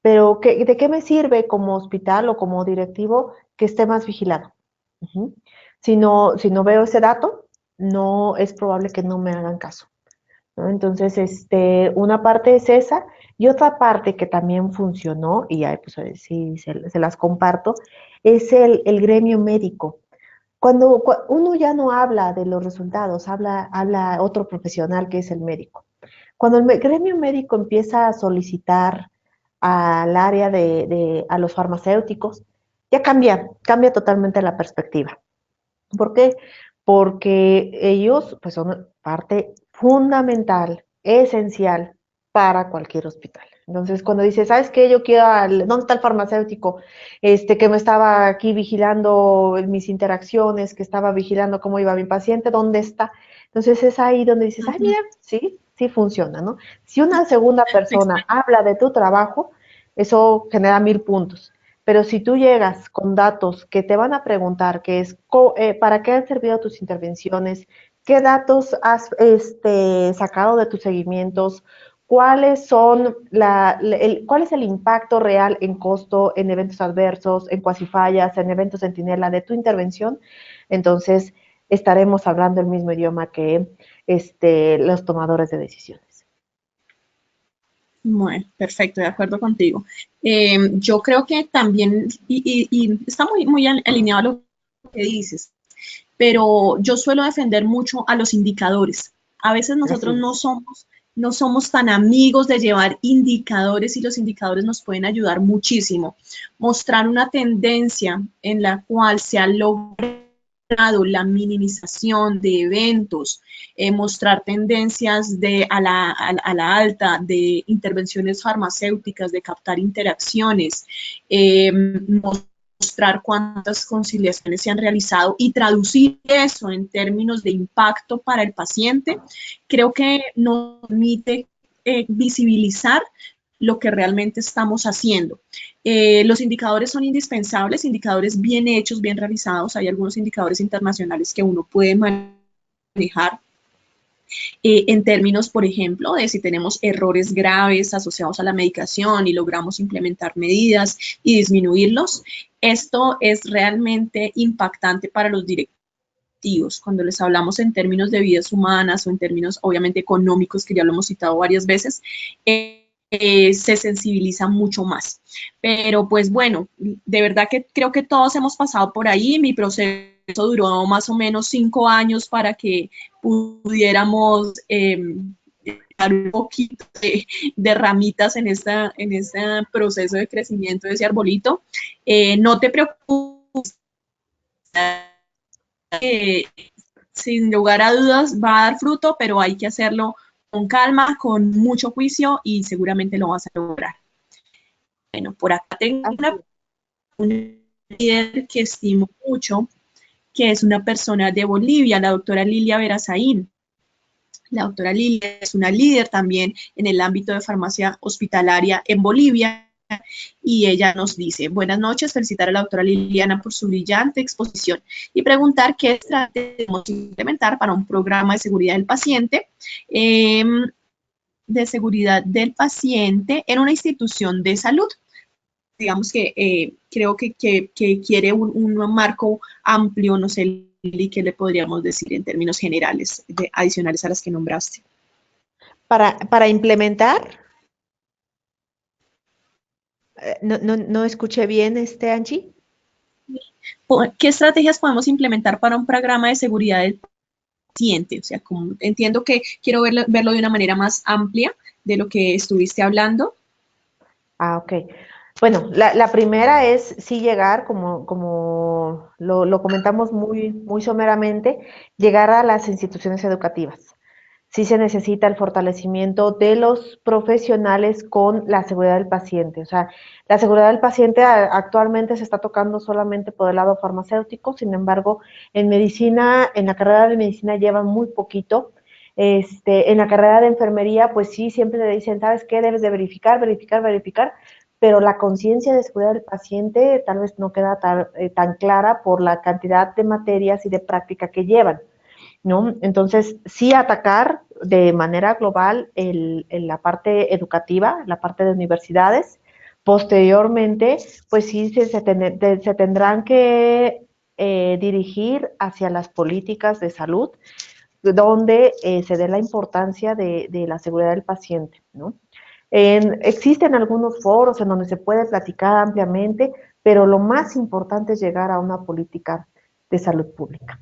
pero ¿de qué me sirve como hospital o como directivo que esté más vigilado? Ujú. Si no veo ese dato, no es probable que no me hagan caso, ¿no? Entonces, una parte es esa, y otra parte que también funcionó, y ahí pues sí se las comparto, es el gremio médico. Cuando uno ya no habla de los resultados, habla otro profesional que es el médico. Cuando el gremio médico empieza a solicitar al área a los farmacéuticos, ya cambia totalmente la perspectiva. ¿Por qué? Porque ellos pues, son parte fundamental, esencial para cualquier hospital. Entonces, cuando dices, ¿sabes qué? Yo quiero ¿dónde está el farmacéutico? Que me estaba aquí vigilando mis interacciones, que estaba vigilando cómo iba mi paciente, ¿dónde está? Entonces, es ahí donde dices, ay, Ujú. mira, sí funciona, ¿no? Si una segunda persona Exacto. habla de tu trabajo, eso genera 1000 puntos. Pero si tú llegas con datos que te van a preguntar, que es para qué han servido tus intervenciones, qué datos has sacado de tus seguimientos, cuál es el impacto real en costo, en eventos adversos, en cuasifallas, en eventos centinela de tu intervención, entonces estaremos hablando el mismo idioma que los tomadores de decisiones. Bueno, perfecto, de acuerdo contigo. Yo creo que también, y está muy alineado a lo que dices, pero yo suelo defender mucho a los indicadores. A veces nosotros Así es. no somos tan amigos de llevar indicadores y los indicadores nos pueden ayudar muchísimo. Mostrar una tendencia en la cual se ha logrado la minimización de eventos, mostrar tendencias a la alta de intervenciones farmacéuticas, de captar interacciones, mostrar cuántas conciliaciones se han realizado y traducir eso en términos de impacto para el paciente, creo que nos permite visibilizar lo que realmente estamos haciendo. Los indicadores son indispensables, indicadores bien hechos, bien realizados. Hay algunos indicadores internacionales que uno puede manejar en términos, por ejemplo, de si tenemos errores graves asociados a la medicación y logramos implementar medidas y disminuirlos. Esto es realmente impactante para los directivos. Cuando les hablamos en términos de vidas humanas o en términos obviamente económicos, que ya lo hemos citado varias veces, se sensibiliza mucho más. Pero pues bueno, de verdad que creo que todos hemos pasado por ahí. Mi proceso duró más o menos 5 años para que pudiéramos dar un poquito de ramitas en este proceso de crecimiento de ese arbolito. No te preocupes, eh, sin lugar a dudas va a dar fruto, pero hay que hacerlo con calma, con mucho juicio y seguramente lo vas a lograr. Bueno, por acá tengo Así es. una líder que estimo mucho, que es una persona de Bolivia, la doctora Lilia Verazaín. La doctora Lilia es una líder también en el ámbito de farmacia hospitalaria en Bolivia y ella nos dice, buenas noches, felicitar a la doctora Liliana por su brillante exposición y preguntar qué estrategias debemos implementar para un programa eh, de seguridad del paciente en una institución de salud. Digamos que creo que quiere un marco amplio, no sé, Lili, ¿qué le podríamos decir en términos generales, adicionales a las que nombraste? Para implementar, no escuché bien, Angie. ¿Qué estrategias podemos implementar para un programa de seguridad del paciente? O sea, como, entiendo que quiero verlo de una manera más amplia de lo que estuviste hablando. Ah, ok. Bueno, la primera es sí llegar, como lo comentamos muy someramente, llegar a las instituciones educativas. Sí se necesita el fortalecimiento de los profesionales con la seguridad del paciente. O sea, la seguridad del paciente actualmente se está tocando solamente por el lado farmacéutico, sin embargo, en medicina, en la carrera de medicina llevan muy poquito. En la carrera de enfermería, pues sí, siempre le dicen, ¿sabes qué? Debes de verificar, verificar, verificar, pero la conciencia de seguridad del paciente tal vez no queda tan clara por la cantidad de materias y de práctica que llevan, ¿no? Entonces, sí atacar de manera global la parte educativa, la parte de universidades. Posteriormente, pues sí se tendrán que dirigir hacia las políticas de salud, donde se dé la importancia de la seguridad del paciente, ¿no? Existen algunos foros en donde se puede platicar ampliamente, pero lo más importante es llegar a una política de salud pública.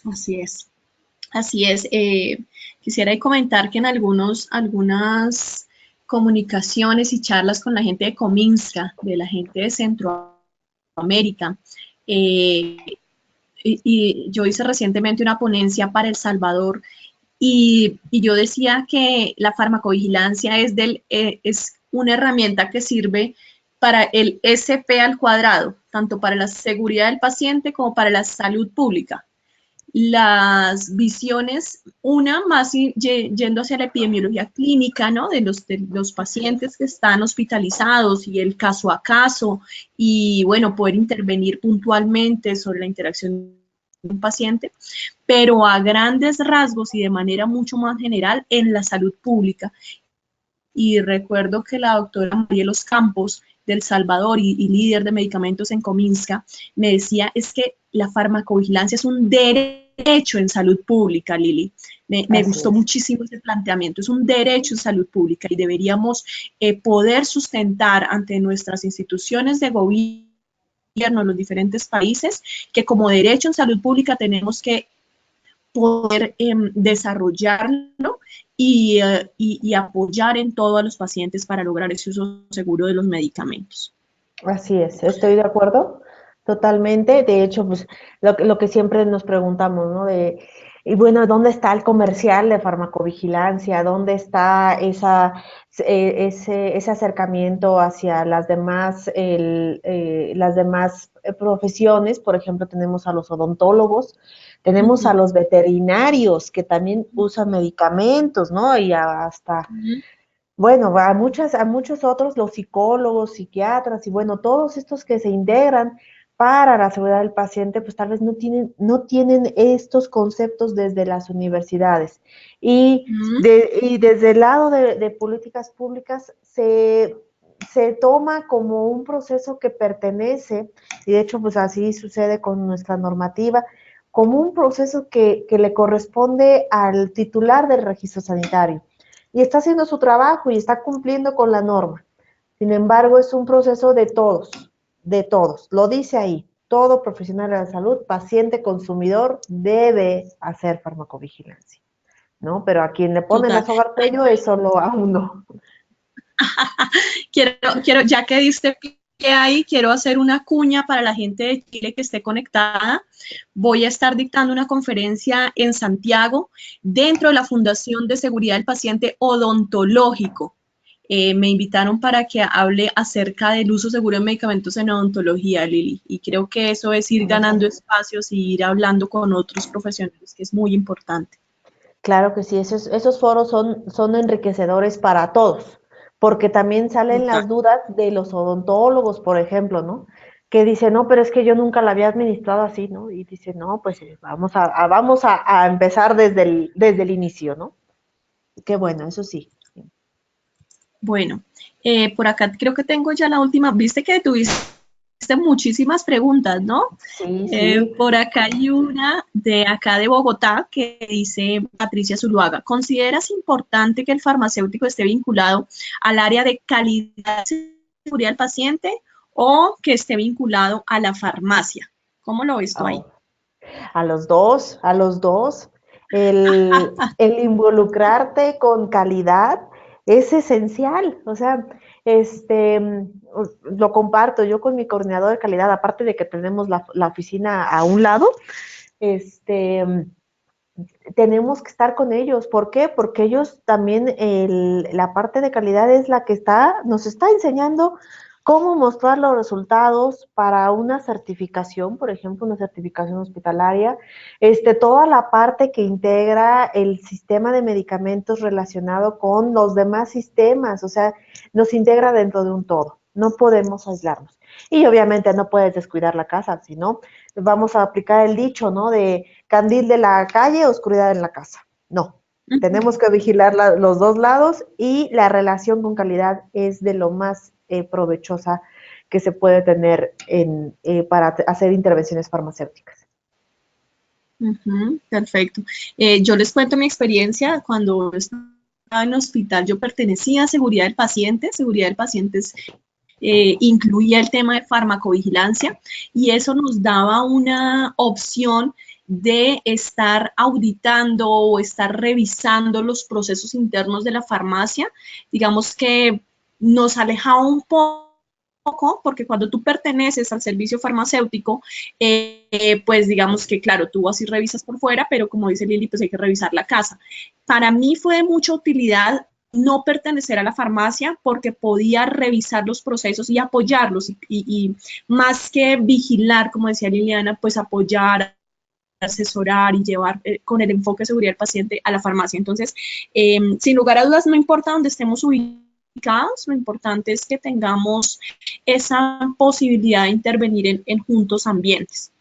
Así es. Así es. Quisiera comentar que en algunas comunicaciones y charlas con la gente de Cominska, de la gente de Centroamérica, eh, y yo hice recientemente una ponencia para El Salvador y yo decía que la farmacovigilancia es una herramienta que sirve para el SP al cuadrado, tanto para la seguridad del paciente como para la salud pública. Las visiones, una más yendo hacia la epidemiología clínica, ¿no? De los pacientes que están hospitalizados y el caso a caso, y bueno, poder intervenir puntualmente sobre la interacción de un paciente, pero a grandes rasgos y de manera mucho más general en la salud pública. Y recuerdo que la doctora Marielos Campos del Salvador y líder de medicamentos en Cominska me decía es que la farmacovigilancia es un derecho en salud pública, Lili. Me gustó muchísimo ese planteamiento, es un derecho en salud pública y deberíamos poder sustentar ante nuestras instituciones de gobierno, los diferentes países, que como derecho en salud pública tenemos que poder desarrollarlo y apoyar en todo a los pacientes para lograr ese uso seguro de los medicamentos. Así es, estoy de acuerdo totalmente. De hecho, pues lo que siempre nos preguntamos, ¿no? Y bueno, ¿dónde está el comercial de farmacovigilancia? ¿Dónde está ese acercamiento hacia las demás profesiones? Por ejemplo, tenemos a los odontólogos, tenemos a los veterinarios que también usan medicamentos, ¿no? Y hasta bueno, a muchos otros, los psicólogos, psiquiatras y bueno, todos estos que se integran para la seguridad del paciente, pues tal vez no tienen estos conceptos desde las universidades. Y desde el lado de políticas públicas se toma como un proceso que pertenece, y de hecho pues así sucede con nuestra normativa, como un proceso que le corresponde al titular del registro sanitario y está haciendo su trabajo y está cumpliendo con la norma. Sin embargo, es un proceso de todos, de todos. Lo dice ahí, todo profesional de la salud, paciente, consumidor, debe hacer farmacovigilancia, ¿no? Pero a quien le ponen la Total. soga al cuello es solo a uno. Ya que diste pie ahí, quiero hacer una cuña para la gente de Chile que esté conectada. Voy a estar dictando una conferencia en Santiago dentro de la Fundación de Seguridad del Paciente Odontológico. Me invitaron para que hable acerca del uso seguro de medicamentos en odontología, Lili, y creo que eso es ir ganando espacios y ir hablando con otros profesionales, que es muy importante. Claro que sí, esos foros son enriquecedores para todos, porque también salen Total. las dudas de los odontólogos, por ejemplo, ¿no? Que dicen, no, pero es que yo nunca la había administrado así, ¿no? Y dicen, no, pues vamos a empezar desde el inicio, ¿no? Qué bueno, eso sí. Bueno, por acá creo que tengo ya la última. Viste que tuviste muchísimas preguntas, ¿no? Sí, sí. Por acá hay una de acá de Bogotá que dice Patricia Zuluaga. ¿Consideras importante que el farmacéutico esté vinculado al área de calidad y seguridad del paciente o que esté vinculado a la farmacia? ¿Cómo lo ves tú ahí? Oh, a los dos. El involucrarte con calidad es esencial. O sea, este, lo comparto yo con mi coordinador de calidad, aparte de que tenemos la oficina a un lado, este, tenemos que estar con ellos. ¿Por qué? Porque ellos también, la parte de calidad es la que nos está enseñando cómo mostrar los resultados para una certificación, por ejemplo, una certificación hospitalaria, toda la parte que integra el sistema de medicamentos relacionado con los demás sistemas, o sea, nos integra dentro de un todo, no podemos aislarnos. Y obviamente no puedes descuidar la casa, sino vamos a aplicar el dicho, ¿no? De candil de la calle, oscuridad en la casa. No, tenemos que vigilar los dos lados y la relación con calidad es de lo más provechosa que se puede tener para hacer intervenciones farmacéuticas. Perfecto. Yo les cuento mi experiencia cuando estaba en hospital. Yo pertenecía a seguridad del paciente. Seguridad del paciente incluía el tema de farmacovigilancia y eso nos daba una opción de estar auditando o estar revisando los procesos internos de la farmacia. Digamos que nos alejaba un poco porque cuando tú perteneces al servicio farmacéutico, pues digamos que claro, tú así revisas por fuera, pero como dice Lili, pues hay que revisar la casa. Para mí fue de mucha utilidad no pertenecer a la farmacia porque podía revisar los procesos y apoyarlos y más que vigilar, como decía Liliana, pues apoyar, asesorar y llevar con el enfoque de seguridad del paciente a la farmacia. Entonces, sin lugar a dudas, no importa dónde estemos ubicados, lo importante es que tengamos esa posibilidad de intervenir en juntos ambientes.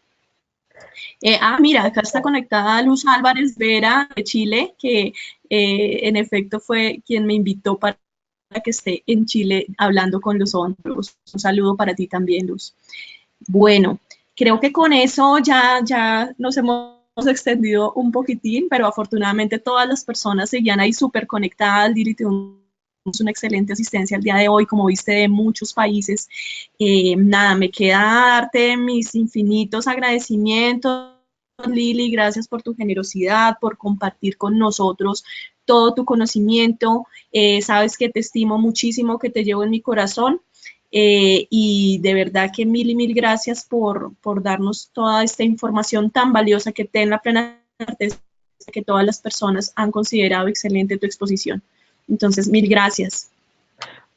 Mira, acá está conectada Luz Álvarez Vera de Chile, que en efecto fue quien me invitó para que esté en Chile hablando con los otros. Un saludo para ti también, Luz. Bueno, creo que con eso ya nos hemos extendido un poquitín, pero afortunadamente todas las personas seguían ahí súper conectadas. Lili, una excelente asistencia el día de hoy, como viste, de muchos países. Nada, me queda darte mis infinitos agradecimientos, Lili, gracias por tu generosidad, por compartir con nosotros todo tu conocimiento. Sabes que te estimo muchísimo, que te llevo en mi corazón. Y de verdad que mil y mil gracias por darnos toda esta información tan valiosa que ten la plena certeza que todas las personas han considerado excelente tu exposición. Entonces, mil gracias.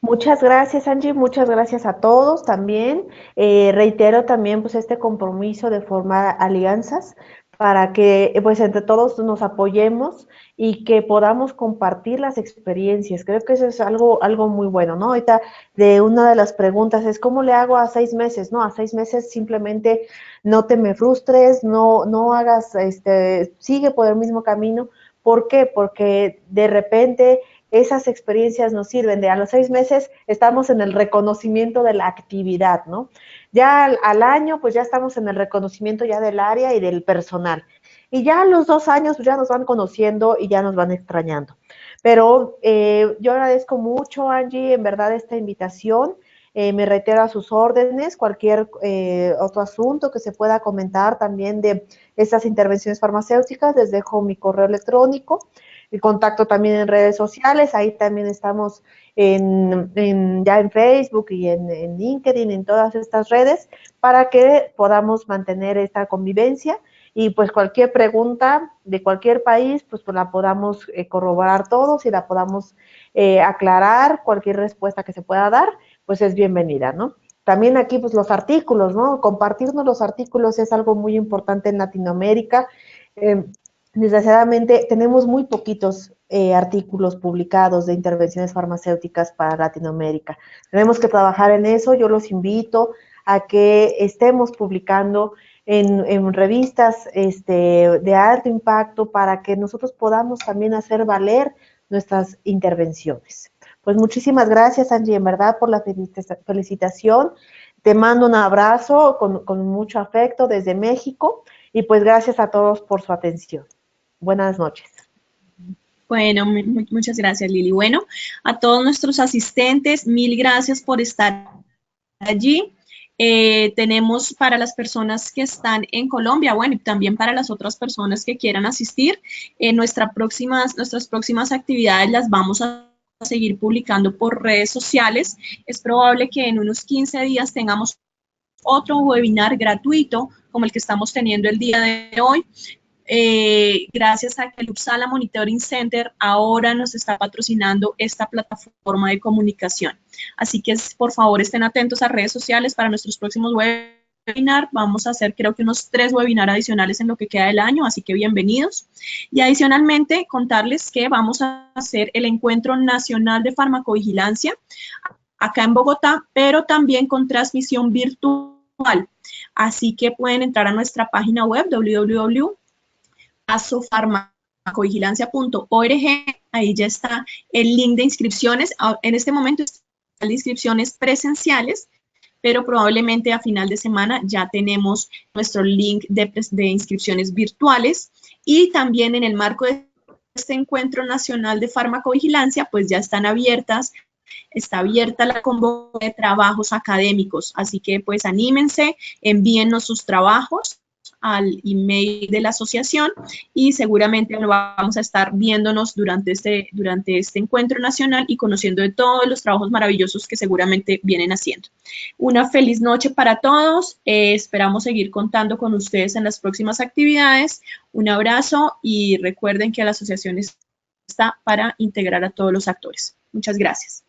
Muchas gracias, Angie, muchas gracias a todos también. Reitero también pues este compromiso de formar alianzas para que pues entre todos nos apoyemos y que podamos compartir las experiencias. Creo que eso es algo muy bueno, ¿no? Ahorita de una de las preguntas es ¿cómo le hago a 6 meses? No, a 6 meses simplemente no te me frustres, no hagas, sigue por el mismo camino. ¿Por qué? Porque de repente esas experiencias nos sirven. A los 6 meses estamos en el reconocimiento de la actividad, ¿no? Ya al año, pues ya estamos en el reconocimiento ya del área y del personal. Y ya a los 2 años pues ya nos van conociendo y ya nos van extrañando. Pero yo agradezco mucho, Angie, en verdad esta invitación. Me reitero a sus órdenes, cualquier otro asunto que se pueda comentar también de estas intervenciones farmacéuticas, les dejo mi correo electrónico. El contacto también en redes sociales, ahí también estamos ya en Facebook y en LinkedIn, en todas estas redes, para que podamos mantener esta convivencia y pues cualquier pregunta de cualquier país, pues la podamos corroborar todos y la podamos aclarar, cualquier respuesta que se pueda dar, pues es bienvenida, ¿no? También aquí, pues los artículos, ¿no? Compartirnos los artículos es algo muy importante en Latinoamérica. Desgraciadamente tenemos muy poquitos artículos publicados de intervenciones farmacéuticas para Latinoamérica. Tenemos que trabajar en eso. Yo los invito a que estemos publicando en revistas de alto impacto para que nosotros podamos también hacer valer nuestras intervenciones. Pues muchísimas gracias, Angie, en verdad, por la felicitación. Te mando un abrazo con mucho afecto desde México y pues gracias a todos por su atención. Buenas noches. Bueno, muchas gracias, Lili. Bueno, a todos nuestros asistentes, mil gracias por estar allí. Tenemos para las personas que están en Colombia, bueno, y también para las otras personas que quieran asistir, nuestras próximas actividades las vamos a seguir publicando por redes sociales. Es probable que en unos 15 días tengamos otro webinar gratuito como el que estamos teniendo el día de hoy. gracias a que el Uppsala Monitoring Center ahora nos está patrocinando esta plataforma de comunicación. Así que por favor estén atentos a redes sociales para nuestros próximos webinar. Vamos a hacer creo que unos 3 webinars adicionales en lo que queda del año, así que bienvenidos. Y adicionalmente contarles que vamos a hacer el Encuentro Nacional de Farmacovigilancia acá en Bogotá, pero también con transmisión virtual. Así que pueden entrar a nuestra página web www.asofarmacovigilancia.org. Ahí ya está el link de inscripciones. En este momento están las inscripciones presenciales, pero probablemente a final de semana ya tenemos nuestro link de inscripciones virtuales, y también en el marco de este Encuentro Nacional de Farmacovigilancia, pues ya están abiertas, está abierta la convocatoria de trabajos académicos, así que pues anímense, envíennos sus trabajos al email de la asociación y seguramente vamos a estar viéndonos durante este encuentro nacional y conociendo de todos los trabajos maravillosos que seguramente vienen haciendo. Una feliz noche para todos, esperamos seguir contando con ustedes en las próximas actividades. Un abrazo y recuerden que la asociación está para integrar a todos los actores. Muchas gracias.